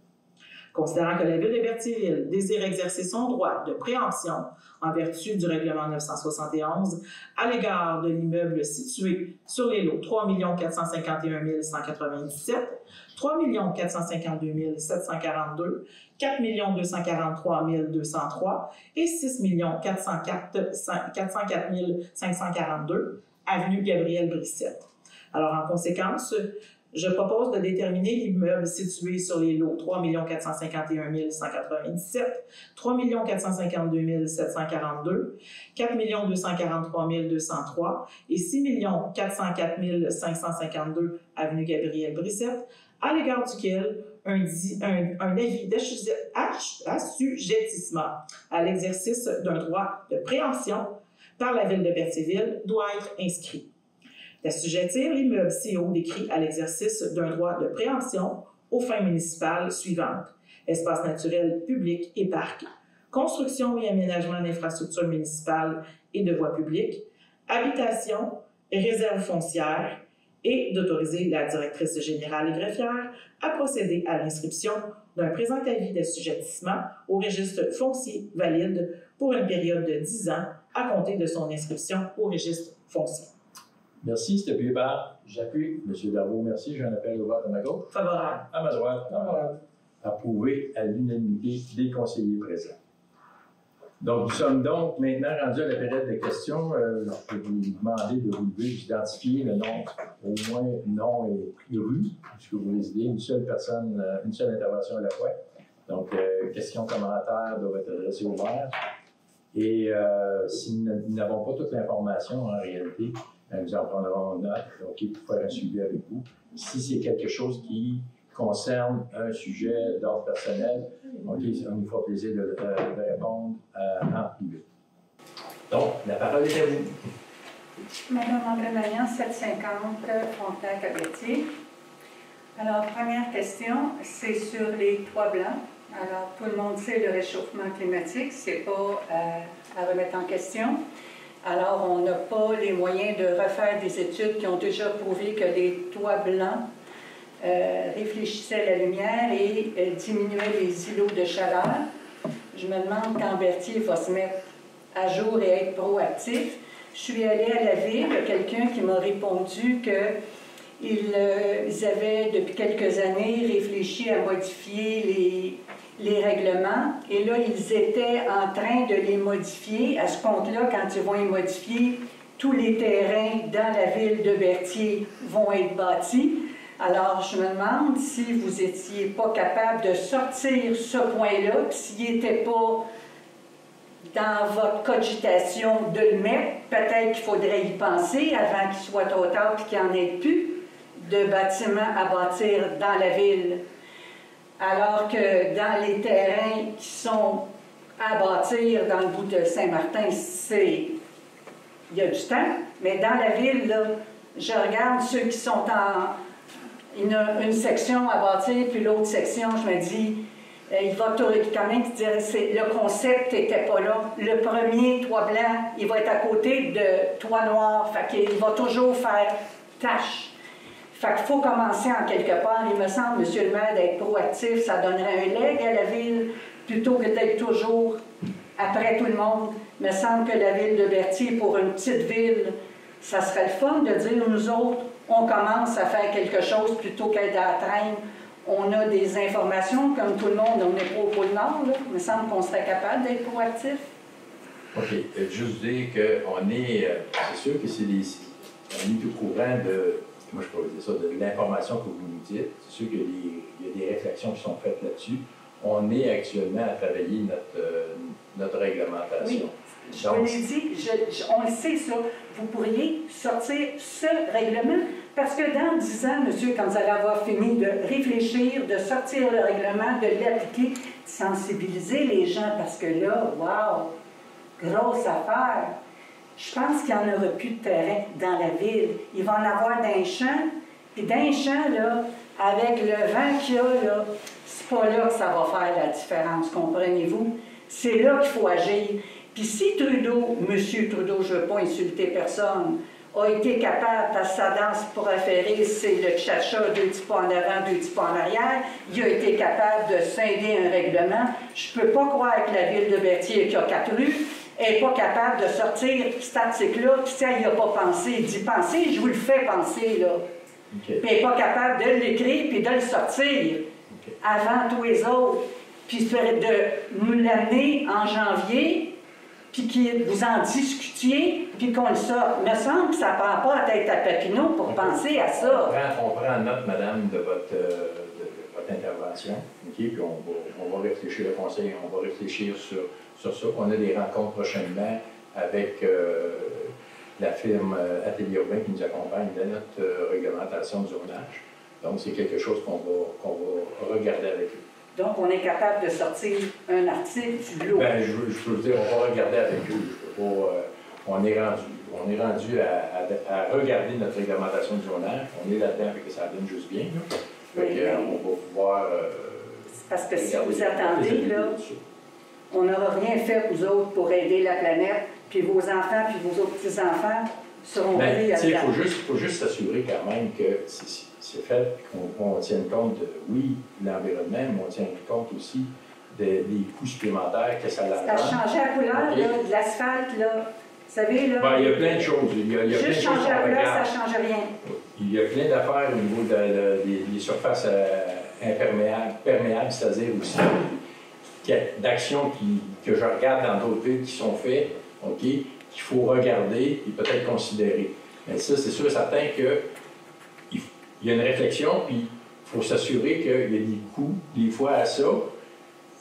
Considérant que la Ville de Berthierville désire exercer son droit de préemption en vertu du règlement 971 à l'égard de l'immeuble situé sur les lots 3 451 197, 3 452 742, 4 243 203 et 6 404 542, avenue Gabriel Brissette. Alors, en conséquence, je propose de déterminer l'immeuble situé sur les lots 3 451 197, 3 452 742, 4 243 203 et 6 404 552 avenue Gabriel Brissette, à l'égard duquel un avis d'assujettissement à l'exercice d'un droit de préemption par la Ville de Berthierville doit être inscrit. D'assujettir l'immeuble CO décrit à l'exercice d'un droit de préemption aux fins municipales suivantes: espaces naturels publics et parcs, construction et aménagement d'infrastructures municipales et de voies publiques, habitation et réserves foncières, et d'autoriser la directrice générale et greffière à procéder à l'inscription d'un présent avis d'assujettissement au registre foncier valide pour une période de 10 ans à compter de son inscription au registre foncier.
Merci, c'était appuyé par. J'appuie. M. Darvaux, merci. J'en appelle au vote à ma gauche.
Favorable.
À ma droite.
Favorable.
Approuvé à l'unanimité des conseillers présents. Donc, nous sommes donc maintenant rendus à la période de questions. Je vais vous demander de vous lever, d'identifier le nom, au moins nom et rue, puisque vous résidez, une seule personne, une seule intervention à la fois. Donc, questions, commentaires doivent être adressés au maire. Et si nous n'avons pas toute l'information, en réalité, nous en prendrons note, donc pour faire un suivi avec vous. Si c'est quelque chose qui concerne un sujet d'ordre personnel, on nous fera plaisir de répondre en privé. Donc, la parole est à vous.
Madame André Magnan, 750 Frontenac-Cabetier. Alors, première question, c'est sur les toits blancs. Alors, tout le monde sait le réchauffement climatique, c'est pas à remettre en question. Alors, on n'a pas les moyens de refaire des études qui ont déjà prouvé que les toits blancs réfléchissaient la lumière et diminuaient les îlots de chaleur. Je me demande quand Berthier va se mettre à jour et être proactif. Je suis allée à la ville, il y a quelqu'un qui m'a répondu qu'ils avaient depuis quelques années réfléchi à modifier les règlements et là, ils étaient en train de les modifier. À ce compte-là, quand ils vont les modifier, tous les terrains dans la ville de Berthier vont être bâtis. Alors, je me demande si vous n'étiez pas capable de sortir ce point-là, puis s'il n'était pas dans votre cogitation de le mettre, peut-être qu'il faudrait y penser avant qu'il soit trop tard et qu'il n'y en ait plus de bâtiments à bâtir dans la ville. Alors que dans les terrains qui sont à bâtir dans le bout de Saint-Martin, il y a du temps, mais dans la ville, là, je regarde ceux qui sont une section à bâtir, puis l'autre section, je me dis, il va quand même dire, le concept n'était pas là. Le premier toit blanc, il va être à côté de toit noir, fait qu'il va toujours faire tâche. Fait qu'il faut commencer en quelque part. Il me semble, Monsieur le maire, d'être proactif, ça donnerait un leg à la ville, plutôt que d'être toujours après tout le monde. Il me semble que la ville de Berthier, pour une petite ville, ça serait le fun de dire, nous autres, on commence à faire quelque chose plutôt qu'être à la traîne. On a des informations, comme tout le monde, on n'est pas au pôle Nord, là. Il me semble qu'on serait capable d'être proactif.
OK. Juste dire qu'on est, c'est sûr que on est au courant de, moi je peux vous dire ça, de l'information que vous nous dites. C'est sûr qu'il y a des réflexions qui sont faites là-dessus. On est actuellement à travailler notre réglementation.
Oui. Je vous l'ai dit, on le sait ça. Vous pourriez sortir ce règlement parce que dans 10 ans, monsieur, quand vous allez avoir fini de réfléchir, de sortir le règlement, de l'appliquer, de sensibiliser les gens parce que là, wow, grosse affaire. Je pense qu'il n'y en aura plus de terrain dans la ville. Il va en avoir d'un champ, puis d'un champ, là, avec le vent qu'il y a, là, c'est pas là que ça va faire la différence, comprenez-vous? C'est là qu'il faut agir. Puis si Trudeau, M. Trudeau, je ne veux pas insulter personne, a été capable, parce que sa danse pour affairer, c'est le tcha-tcha, 2 petits pas en avant, 2 petits pas en arrière, il a été capable de scinder un règlement. Je ne peux pas croire que la ville de Berthier, qui a 4 rues, n'est pas capable de sortir cet article-là, puis ça, il n'a pas pensé. Il dit penser, je vous le fais penser, là. Okay. Puis il n'est pas capable de l'écrire puis de le sortir avant tous les autres. Puis de nous l'amener en janvier, puis que vous en discutiez, puis qu'on le sorte. Il me semble que ça ne prend pas la tête à Papineau pour penser à ça.
On prend note, madame, de votre intervention. Okay? Puis on va réfléchir au conseil, on va réfléchir sur ça. On a des rencontres prochainement avec la firme Atelier Urbain qui nous accompagne dans notre réglementation de zonage. Donc, c'est quelque chose qu'on va regarder avec eux.
Donc, on est capable de sortir un article du lot.
Bien, je peux vous dire, on va regarder avec eux. On est rendu à regarder notre réglementation du zonage. On est là-dedans, que ça donne juste bien. On va pouvoir...
parce que si vous attendez, là, on n'aura rien fait, vous autres, pour aider la planète, puis vos enfants, puis vos autres petits-enfants seront aidés à la planète.
Il faut juste s'assurer quand même que c'est fait, qu'on tienne compte de, oui, l'environnement, mais on tienne compte aussi des coûts supplémentaires que ça
Ça a
l'engendre.
changé la couleur
OK.
là, de l'asphalte, là. Vous savez, là.
Ben, il y a plein de choses. Il y a plein de
Juste
choses
changer la
qu'on
couleur, ça
regarde.
ne change rien.
Il y a plein d'affaires au niveau des surfaces perméables, c'est-à-dire aussi d'actions que je regarde dans d'autres villes qui sont faites, OK, qu'il faut regarder et peut-être considérer. Mais ça, c'est sûr et certain qu'il y a une réflexion, puis il faut s'assurer qu'il y a des coûts, des fois, à ça.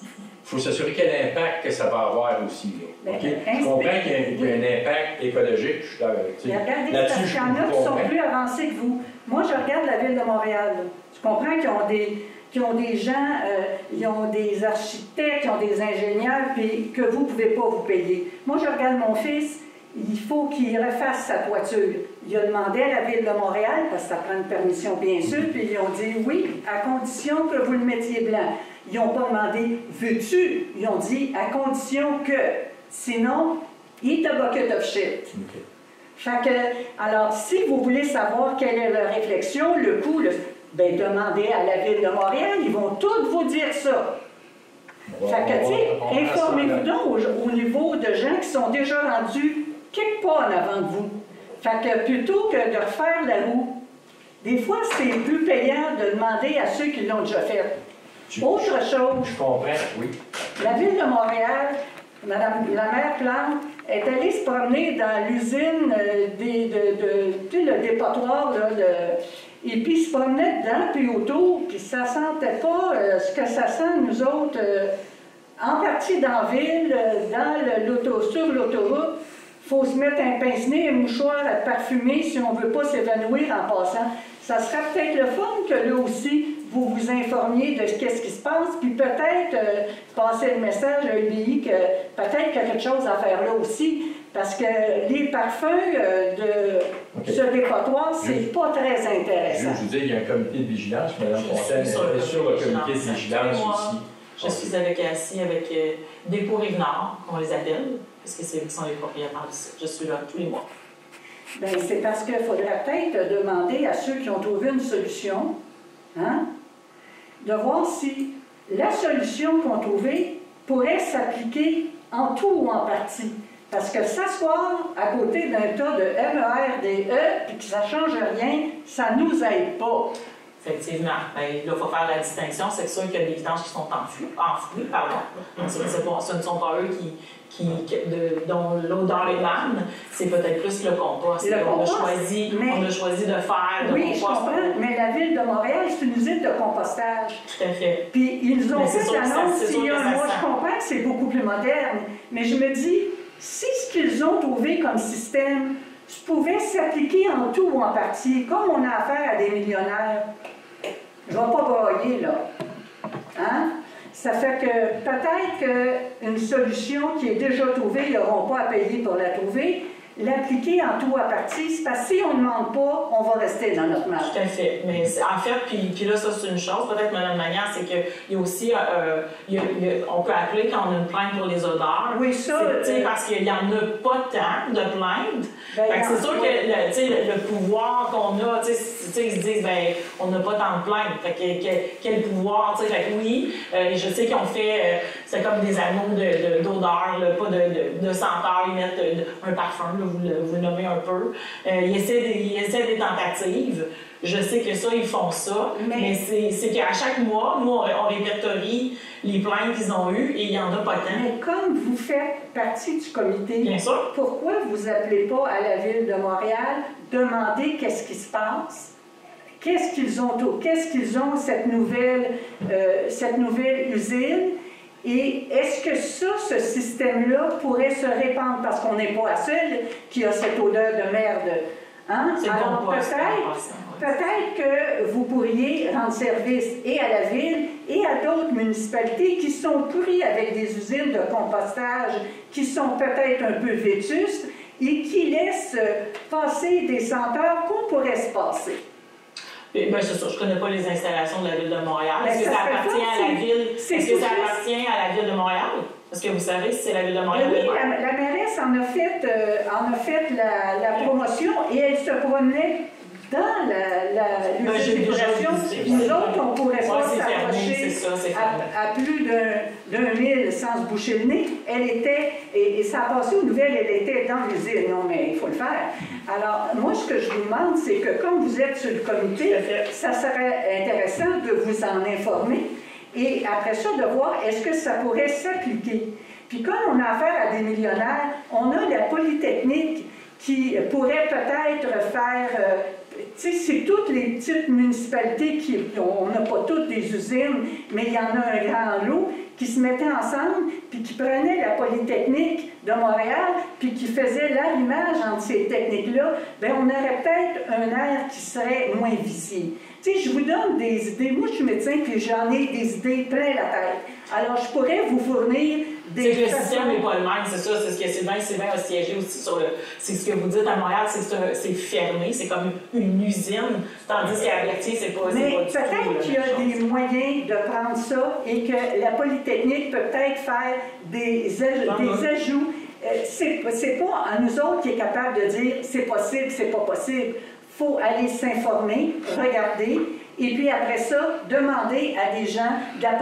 Il faut s'assurer quel impact que ça va avoir aussi. Là. OK? Je comprends qu'il y a un impact écologique. Je suis
Mais regardez,
là-dessus,
parce qu'il y en a qui sont plus avancés que vous. Moi, je regarde la ville de Montréal. Là. Je comprends qu'ils ont des gens, ils ont des architectes, ils ont des ingénieurs, puis que vous ne pouvez pas vous payer. Moi, je regarde mon fils, il faut qu'il refasse sa toiture. Il a demandé à la ville de Montréal, parce que ça prend une permission bien sûr, puis ils ont dit oui, à condition que vous le mettiez blanc. Ils n'ont pas demandé veux-tu, ils ont dit à condition que, sinon, eat a bucket of shit.
OK.
Fait que, alors, si vous voulez savoir quelle est leur réflexion, le coût, ben, demandez à la ville de Montréal, ils vont tous vous dire ça. Fait que, tu sais, informez-vous donc au niveau de gens qui sont déjà rendus quelque part en avant de vous. Fait que, plutôt que de refaire la roue, des fois, c'est plus payant de demander à ceux qui l'ont déjà fait. Autre chose,
Je comprends, oui.
la ville de Montréal, Madame la maire Plante, est allée se promener dans l'usine tu sais, le dépotoir, là, et puis se promenait dedans, puis autour, puis ça sentait pas ce que ça sent, nous autres, en partie dans la ville, sur l'autoroute. Il faut se mettre un pince-nez, un mouchoir à parfumer si on ne veut pas s'évanouir en passant. Ça serait peut-être le fun que là aussi, vous vous informiez de ce qui se passe, puis peut-être passer le message à UBI que peut-être qu'il y a quelque chose à faire là aussi, parce que les parfums de ce dépotoir, c'est pas très intéressant.
Je vous dis, il y a un comité de vigilance, Mme Fontaine est sur le comité de vigilance aussi.
Je suis avec Dépôt Rive-Nord, on les appelle, parce que c'est eux qui sont les propriétaires du site. Je suis là tous les mois.
Bien, c'est parce qu'il faudrait peut-être demander à ceux qui ont trouvé une solution, hein, de voir si la solution qu'on trouvait pourrait s'appliquer en tout ou en partie. Parce que s'asseoir à côté d'un tas de MERDE et que ça ne change rien, ça ne nous aide pas.
Effectivement. Bien, là, il faut faire la distinction. C'est sûr qu'il y a des vidanges qui sont enfouis, pardon. Ce ne sont pas eux dont l'odeur émane, c'est peut-être plus le compost. On a choisi de faire le
oui,
compost.
je comprends, mais la ville de Montréal, c'est une usine de compostage.
Tout à fait.
Puis ils ont fait l'annonce il y a un mois. Je comprends que c'est beaucoup plus moderne, mais je me dis, si ce qu'ils ont trouvé comme système pouvait s'appliquer en tout ou en partie, comme on a affaire à des millionnaires, je ne vais pas broyer, là. Hein? Ça fait que peut-être qu'une solution qui est déjà trouvée, ils n'auront pas à payer pour la trouver. L'appliquer en tout ou en partie, c'est parce que si on ne demande pas, on va rester dans notre marge.
Tout à fait. Mais en fait, puis là, ça, c'est une chose, peut-être, Mme Magnan, c'est qu'il y a aussi, on peut appeler quand on a une plainte pour les odeurs.
Oui, ça.
Parce qu'il n'y en a pas tant de plaintes.
Ben,
c'est sûr que le pouvoir qu'on a, ils se disent, ben, on n'a pas tant de plaintes. Fait que, quel pouvoir, fait que oui, je sais qu'ils ont fait, c'est comme des anneaux d'odeur, pas de senteur, ils mettent un parfum, là, vous le nommez un peu. Ils essaient des tentatives. Je sais que ça, ils font ça, mais c'est qu'à chaque mois, nous, on répertorie les plaintes qu'ils ont eues et il n'y en a pas tant.
Mais comme vous faites partie du comité,
bien sûr,
pourquoi vous appelez pas à la Ville de Montréal, demander qu'est-ce qui se passe? Qu'est-ce qu'ils ont, cette nouvelle usine? Et est-ce que ce système-là pourrait se répandre? Parce qu'on n'est pas la seule qui a cette odeur de merde. Hein? Alors peut-être que vous pourriez rendre service et à la ville et à d'autres municipalités qui sont pris avec des usines de compostage qui sont peut-être un peu vétustes et qui laissent passer des senteurs qu'on pourrait se passer.
Ben, c'est sûr, je ne connais pas les installations de la Ville de Montréal. Est-ce que ça appartient à la Ville? Est-ce que ça appartient à la Ville de Montréal? Est-ce que vous savez si c'est la Ville de Montréal?
Oui, la mairesse en a fait la promotion et elle se promenait dans l'usine d'épuration, nous autres, on ne pourrait pas s'approcher à plus d'un mille sans se boucher le nez. Elle était, et ça a passé aux nouvelles, elle était dans l'usine. Non, mais il faut le faire. Alors, moi, ce que je vous demande, c'est que comme vous êtes sur le comité, ça serait intéressant de vous en informer. Et après ça, de voir est-ce que ça pourrait s'appliquer. Puis quand on a affaire à des millionnaires, on a la Polytechnique qui pourrait peut-être faire... tu sais, c'est toutes les petites municipalités qui... On n'a pas toutes des usines, mais il y en a un grand lot qui se mettaient ensemble, puis qui prenaient la Polytechnique de Montréal, puis qui faisaient l'arrimage entre ces techniques-là. Bien, on aurait peut-être un air qui serait moins vicié. Tu sais, je vous donne des idées. Moi, je suis médecin, puis j'en ai des idées plein la tête. Alors, je pourrais vous fournir des...
C'est que le système n'est pas le même, c'est ça. C'est ce que Sylvain a siégé aussi sur le... C'est ce que vous dites à Montréal, c'est fermé, c'est comme une usine, tandis qu'à Berthier, c'est pas...
Mais peut-être qu'il y a des moyens de prendre ça et que la Polytechnique peut peut-être faire des ajouts. C'est pas à nous autres qui est capable de dire c'est possible, c'est pas possible. Il faut aller s'informer, regarder, et puis après ça, demander à des gens de la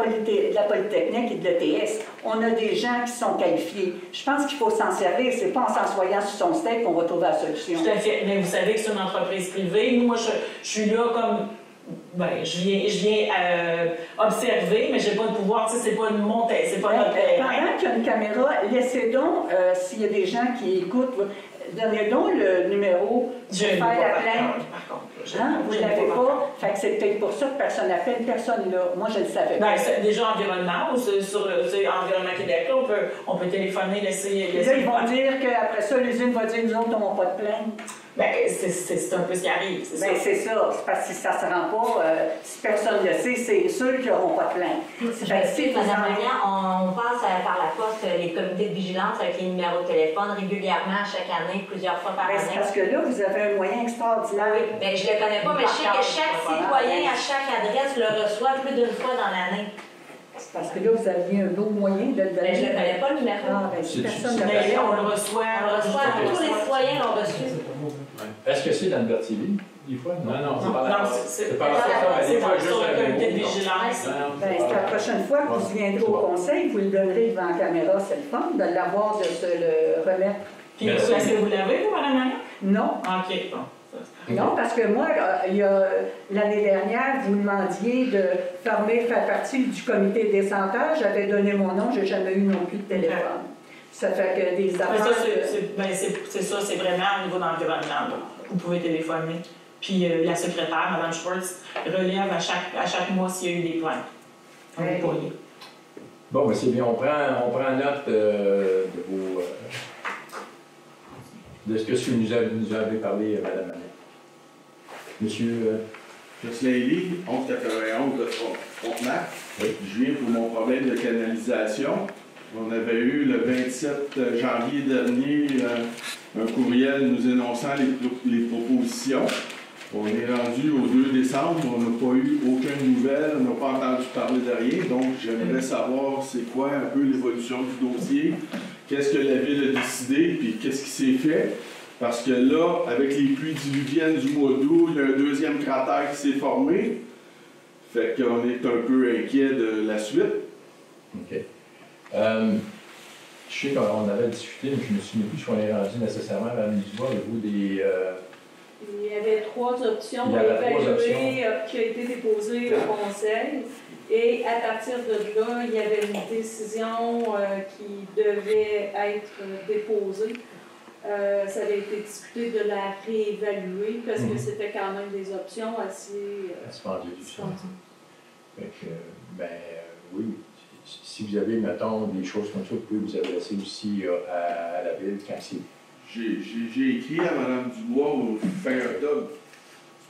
Polytechnique et de l'ETS. On a des gens qui sont qualifiés. Je pense qu'il faut s'en servir. C'est pas en s'assoyant sur son steak qu'on va trouver la solution.
Tout à fait. Mais vous savez que c'est une entreprise privée. Moi, je suis là comme... Ben, je viens observer, mais je n'ai pas de pouvoir. Tu sais, c'est pas une montée, c'est pas notre terrain.
Pendant qu'il y a une caméra, laissez donc, s'il y a des gens qui écoutent, donnez donc le numéro pour faire la plainte. Vous ne l'avez pas. Fait que c'est peut-être pour ça que personne n'appelle, personne là. Moi, je ne le savais pas.
Ben, déjà, environnement, sur Environnement Québec, là, on peut téléphoner, laisser
là, ils vont dire qu'après ça, l'usine va dire nous autres, on n'a pas de plainte.
Ben, c'est un peu ce qui arrive, c'est ça.
Ben, c'est ça. C'est parce que si ça ne se rend pas, si personne ne le sait, c'est sûr qu'ils n'auront pas de plainte.
Madame Lagnan, on passe par la poste les comités de vigilance avec les numéros de téléphone régulièrement, chaque année, plusieurs fois par année.
C'est parce que là, vous avez un moyen extraordinaire.
Oui, mais je ne le connais pas, mais je sais que chaque citoyen à chaque adresse le reçoit plus d'une fois dans l'année.
Parce que là, vous aviez un autre moyen de le donner.
Mais je ne connais pas le numéro.
Si personne ne
le connaît, on le reçoit.
Tous les citoyens l'ont reçu.
Est-ce que c'est dans le Berthierville, des fois? Non, c'est pas la
c'est pas sur le comité de vigilance.
La prochaine fois que vous viendrez au conseil, vous le donnerez devant la caméra, c'est le fun de l'avoir, de se le remettre.
Puis, est-ce que vous l'avez, vous, Mme Lagnan?
Non.
OK, bon.
Non, parce que moi, l'année dernière, vous demandiez de faire partie du comité des senteurs. J'avais donné mon nom, je n'ai jamais eu non plus de téléphone. Ça fait que des affaires...
C'est ça, c'est vraiment au niveau d'environnement. Vous pouvez téléphoner. Puis la secrétaire, Mme Schwartz, relève à chaque mois s'il y a eu des plaintes.
Oui.
Bon, ben c'est bien. On prend note de ce que nous avez parlé, Mme Lagnan. Monsieur...
Jocelyn Ely, 1191 de Frontenac. Oui. Je viens pour mon problème de canalisation. On avait eu le 27 janvier dernier un courriel nous énonçant les propositions. On est rendu au 2 décembre, on n'a pas eu aucune nouvelle, on n'a pas entendu parler de rien. Donc, j'aimerais savoir c'est quoi un peu l'évolution du dossier, qu'est-ce que la Ville a décidé, puis qu'est-ce qui s'est fait. Parce que là, avec les pluies diluviennes du mois d'août, il y a un deuxième cratère qui s'est formé. Fait qu'on est un peu inquiet de la suite.
OK. Je sais qu'on avait discuté, mais je ne me souviens plus si on est rendu nécessairement à Dubois au bout des...
Il y avait trois options évaluées qui ont été déposées au Conseil. Et à partir de là, il y avait une décision qui devait être déposée. Ça avait été discuté de la réévaluer parce que c'était quand même des options assez
dispendieuses. Oui, si vous avez, mettons, des choses comme ça, vous pouvez vous adresser aussi à la Ville quand c'est...
J'ai écrit à Mme Dubois au fin octobre.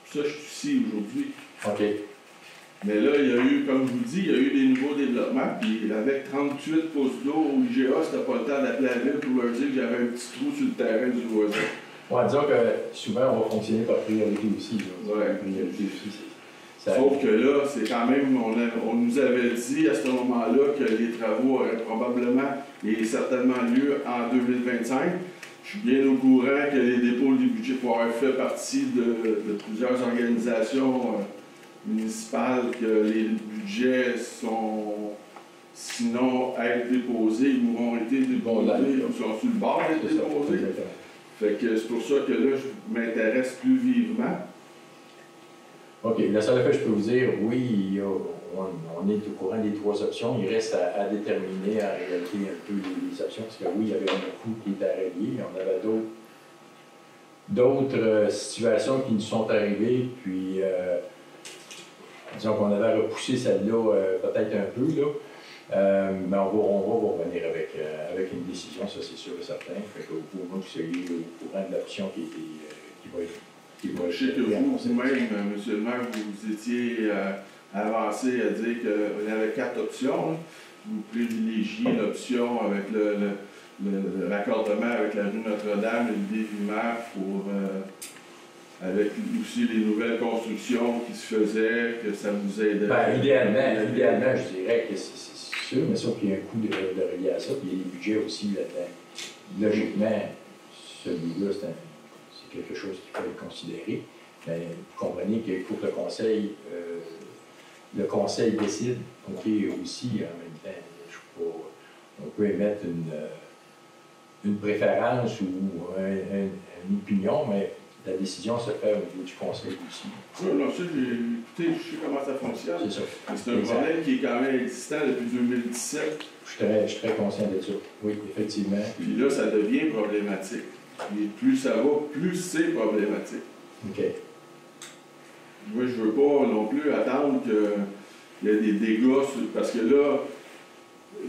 C'est pour ça que je suis ici aujourd'hui.
OK.
Mais là, il y a eu, comme je vous dis, il y a eu des nouveaux développements. Puis avec 38 pouces d'eau au IGA, c'était pas le temps d'appeler la Ville pour leur dire que j'avais un petit trou sur le terrain du voisin.
On va dire que souvent, on va fonctionner par priorité aussi.
Oui. Sauf que là, c'est quand même, on nous avait dit à ce moment-là que les travaux auraient probablement et certainement lieu en 2025. Je suis bien au courant que les dépôts du budget pour avoir fait partie de plusieurs organisations municipales, que les budgets sont, sinon à être déposés ou ont été déposés ou sont sur le bord d'être déposés. Fait que c'est pour ça que là, je m'intéresse plus vivement.
OK. La seule fois que je peux vous dire, oui, on est au courant des 3 options. Il reste à déterminer en réalité un peu les options, parce que oui, il y avait un coût qui était à régler. On avait d'autres situations qui nous sont arrivées, puis disons qu'on avait repoussé celle-là peut-être un peu, là. Mais on va vous revenir avec une décision, ça c'est sûr et certain. Fait que au moins, vous soyez au courant de l'option qui va être.
Je sais que vous-même, M. le maire, vous étiez avancé à dire qu'il y avait 4 options. Vous privilégiez l'option avec le raccordement avec la rue Notre-Dame et le Dévimère pour avec aussi les nouvelles constructions qui se faisaient, que ça vous aidait.
Ben, idéalement, je dirais que c'est sûr, mais sauf qu'il y a un coût de relier à ça, puis il y a des budgets aussi là-dedans. Logiquement, celui-là, c'est quelque chose qu'il faut être considéré. Mais vous comprenez qu'il faut que le conseil décide, OK, aussi en même temps. On peut émettre une préférence ou une opinion, mais la décision se fait au niveau du conseil aussi.
Oui, non, ça, je sais comment ça fonctionne.
C'est ça.
C'est un problème qui est quand même existant depuis 2017.
Je suis très conscient de ça. Oui, effectivement.
Puis là, ça devient problématique. Et plus ça va, plus c'est problématique.
OK.
Moi, je veux pas non plus attendre qu'il y ait des dégâts, parce que là,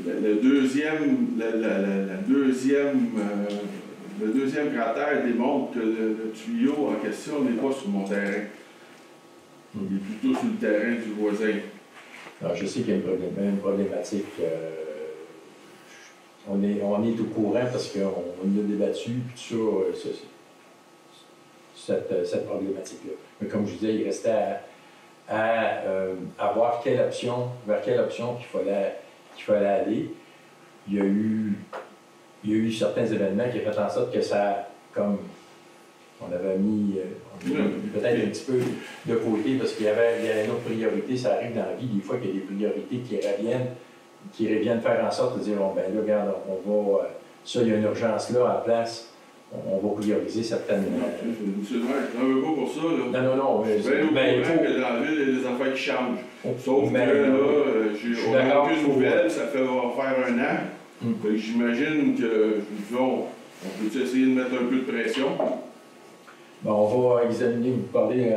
le deuxième cratère démontre que le tuyau en question n'est pas sur mon terrain. Il est plutôt sur le terrain du voisin.
Alors, je sais qu'il y a une problématique. On est au courant parce qu'on a débattu, puis tout ça, cette problématique-là. Mais comme je disais, il restait à voir vers quelle option qu'il fallait aller. Il y a eu certains événements qui ont fait en sorte que ça, comme on avait mis peut-être un petit peu de côté parce qu'il y avait une autre priorité. Ça arrive dans la vie, des fois qu'il y a des priorités qui reviennent faire en sorte de dire, bon, ben là, regarde, on va, ça, il y a une urgence là à la place, on va prioriser certaines...
Monsieur le maire, je n'en veux pas pour ça, là.
Non.
Je suis bien au courant que dans la ville, il y a des affaires qui changent. Sauf que là, on n'a aucune nouvelle, ça va faire 1 an. Fait que j'imagine que, on peut essayer de mettre un peu de pression.
Bon, on va examiner, vous parler,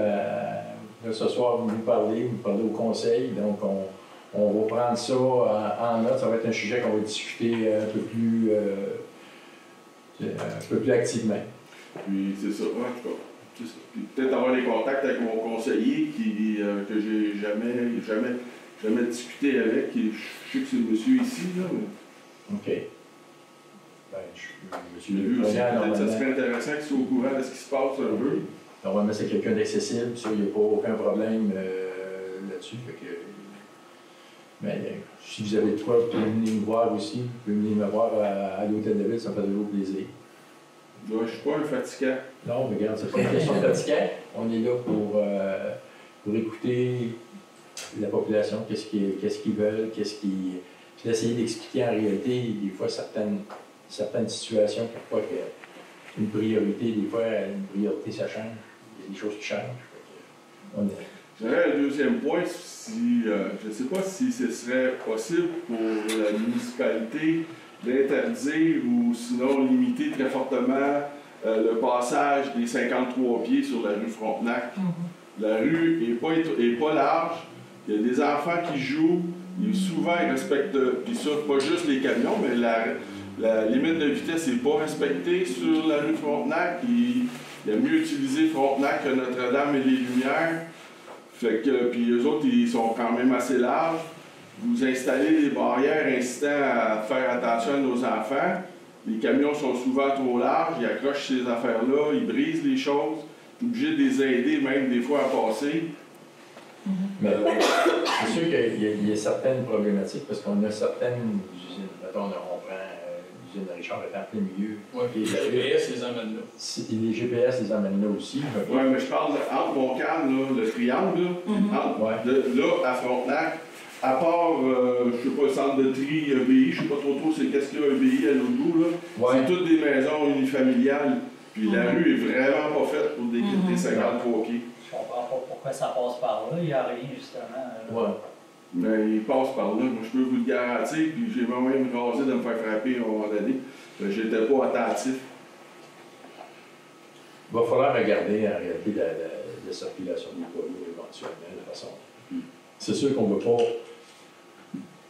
ce soir, vous parlez au conseil, donc on va prendre ça en note. Ça va être un sujet qu'on va discuter un peu plus activement.
Puis c'est ça, en tout cas. Puis peut-être avoir des contacts avec mon conseiller que j'ai jamais discuté avec. Je sais que c'est le monsieur ici, là. Mais...
OK. Ben,
je l'ai vu aussi. Peut-être ça serait intéressant qu'il soit au courant de ce qui se passe un peu.
Normalement, c'est quelqu'un d'accessible, ça, il n'y a pas aucun problème là-dessus. Mais si vous avez de quoi, vous pouvez venir me voir aussi. Vous pouvez venir me voir à l'hôtel de ville, ça me fait toujours plaisir.
Je ne suis pas un fatigant.
Non, mais regarde, c'est pas une question de fatigant. On est là pour écouter la population, qu'est-ce qu'ils veulent, puis d'essayer d'expliquer en réalité, des fois, certaines situations, pourquoi une priorité, des fois, une priorité, ça change. Il y a des choses qui changent.
J'aurais un deuxième point, je ne sais pas si ce serait possible pour la municipalité d'interdire ou sinon limiter très fortement le passage des 53 pieds sur la rue Frontenac. La rue n'est pas large, il y a des enfants qui jouent, souvent ils respectent, puis ça, pas juste les camions, mais la limite de vitesse n'est pas respectée sur la rue Frontenac. Il y a mieux utiliser Frontenac que Notre-Dame et les Lumières. Fait que, puis eux autres, ils sont quand même assez larges. Vous installez des barrières incitant à faire attention à nos enfants. Les camions sont souvent trop larges, ils accrochent ces affaires-là, ils brisent les choses. Ils sont obligés de les aider, même des fois, à passer.
Mais c'est sûr qu'il y a certaines problématiques parce qu'on a certaines usines. Mettons, on prend l'usine de Richard est en plein milieu.
Oui, puis les GPS les amènent là.
Les GPS les amènent là aussi.
Oui, mais je parle entre Montcalm, là, le triangle, là, là, à Frontenac, à part, je sais pas, le centre de tri EBI, je sais pas trop c'est qu'est-ce qu'il y a EBI à l'autre bout, là. C'est toutes des maisons unifamiliales. Puis la rue est vraiment pas faite pour décrypter 53 pieds.
Je comprends pas pourquoi ça passe par là. Il n'y a rien, justement.
Mais il passe par là. Moi, je peux vous le garantir. Puis j'ai même rasé de me faire frapper à un moment donné. J'étais pas attentif.
Il va falloir regarder en réalité la circulation du poids lourd éventuellement, de façon. C'est sûr qu'on ne veut pas.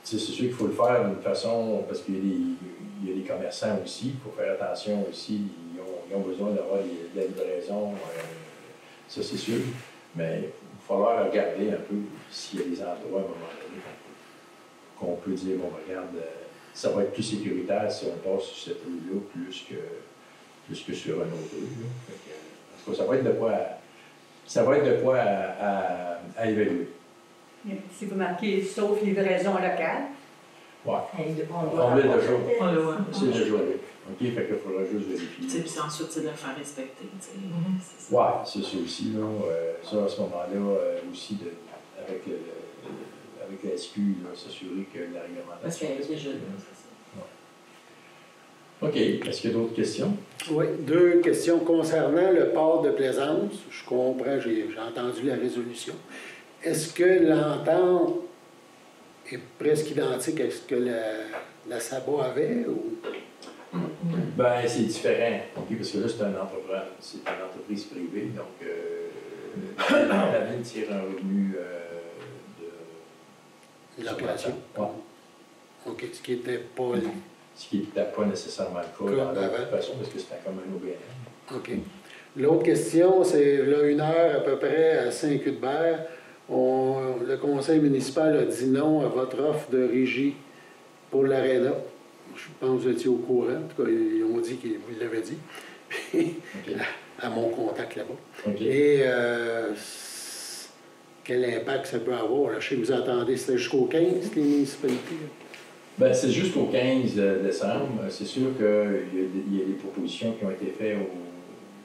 C'est sûr qu'il faut le faire d'une façon. Parce qu'il y a des commerçants aussi. Il faut faire attention aussi. Ils ont besoin d'avoir de la livraison. Ça, c'est sûr. Mais il va falloir regarder un peu s'il y a des endroits à un moment donné qu'on peut dire, bon, regarde, ça va être plus sécuritaire si on passe sur cette rue-là plus que sur un autre rue. En tout cas, ça va être de quoi à évaluer.
Si vous marquez sauf livraison locale.
Oui.
On
l'est déjà.
C'est
déjà là. OK, fait qu'il faudra juste vérifier.
Puis ensuite, c'est de le faire respecter.
Oui, c'est ça aussi. Là, ça, à ce moment-là, aussi, avec la SQ, s'assurer que la réglementation.
Parce qu'elle est déjà là, c'est ça.
OK. Est-ce qu'il y a d'autres questions?
Oui, 2 questions concernant le port de plaisance. Je comprends, j'ai entendu la résolution. Est-ce que l'entente est presque identique à ce que la SABA avait? Ou...
Ben, c'est différent, okay, parce que là, c'est une entreprise privée, donc la ville tire un revenu de
location.
Ouais.
OK, ce qui n'était pas...
Ce qui n'était pas nécessairement le cas de toute façon, parce que c'était comme un OBN.
OK. L'autre question, c'est là, 1 heure à peu près à Saint-Cuthbert. Le conseil municipal a dit non à votre offre de régie pour l'aréna. Je pense que vous étiez au courant. En tout cas, ils ont dit qu'ils vous l'avaient dit. Okay. à mon contact là-bas.
Okay.
Et quel impact ça peut avoir? Là, je sais que vous attendez, c'était jusqu'au 15, les municipalités?
Bien, c'est jusqu'au 15 décembre. C'est sûr qu'il y a des propositions qui ont été faites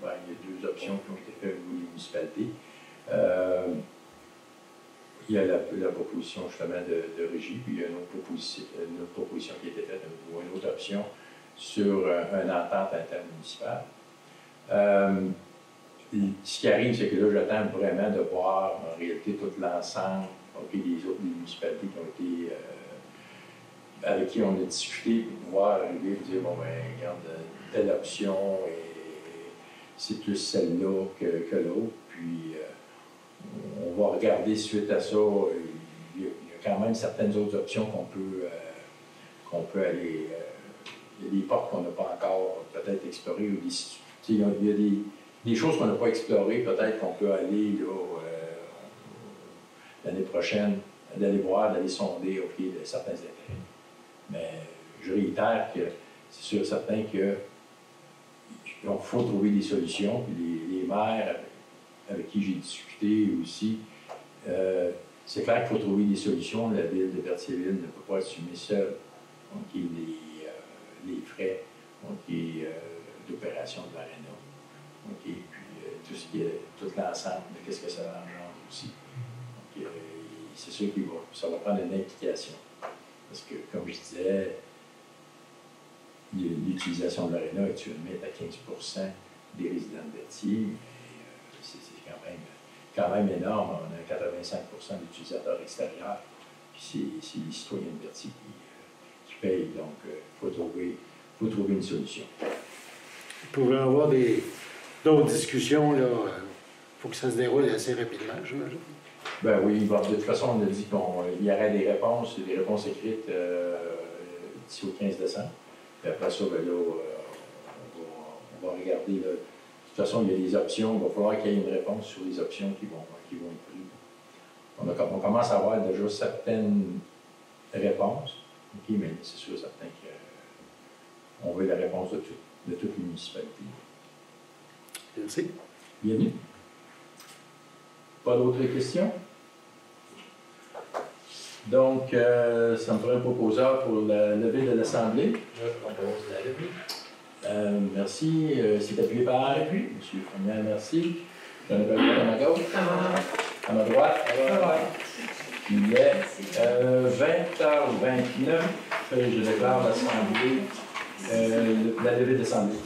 il y a 2 options qui ont été faites aux municipalités. Il y a la proposition justement de régie, puis il y a une autre proposition qui a été faite, ou une autre option sur une entente intermunicipale. Ce qui arrive, c'est que là, j'attends vraiment de voir en réalité tout l'ensemble des autres municipalités qui ont été avec qui on a discuté pour pouvoir arriver et dire bon ben regarde, telle option et c'est plus celle-là que l'autre. Puis on va regarder suite à ça. Il y a quand même certaines autres options qu'on peut aller. Il y a des portes qu'on n'a pas encore peut-être explorées ou il y a des choses qu'on n'a pas explorées, peut-être qu'on peut aller là, l'année prochaine, d'aller voir, d'aller sonder de certains intérêts. Mais je réitère que c'est sûr et certain qu'il faut trouver des solutions. Puis les maires avec qui j'ai discuté aussi, c'est clair qu'il faut trouver des solutions. La ville de Berthierville ne peut pas assumer seule les frais d'opération de l'aréna. Puis tout l'ensemble de qu'est-ce que ça engendre aussi. C'est sûr que ça va prendre une implication. Parce que, comme je disais, l'utilisation de l'aréna actuellement est à 15% des résidents de Berthier. C'est quand même énorme. On a 85% d'utilisateurs extérieurs. Puis c'est les citoyens de Berthier qui payent. Donc, il faut trouver une solution.
Vous pouvez avoir d'autres discussions. Il faut que ça se déroule assez rapidement, j'imagine.
Ben oui, de toute façon, on a dit qu'il y aurait des réponses écrites d'ici au 15 décembre. Puis après ça, ben là, on va regarder. Là. De toute façon, il y a des options. Il va falloir qu'il y ait une réponse sur les options qui vont être prises. On commence à avoir déjà certaines réponses. Mais c'est sûr certain qu'on veut la réponse de toutes les municipalités.
Merci.
Bienvenue. Pas d'autres questions? Donc, ça me ferait un proposeur pour la levée de l'Assemblée.
Je propose la levée.
Merci. C'est appuyé par M. Fournier, merci. J'en ai pas à ma gauche. À ma droite. Il est 20h29. Je déclare l'Assemblée, la levée d'Assemblée.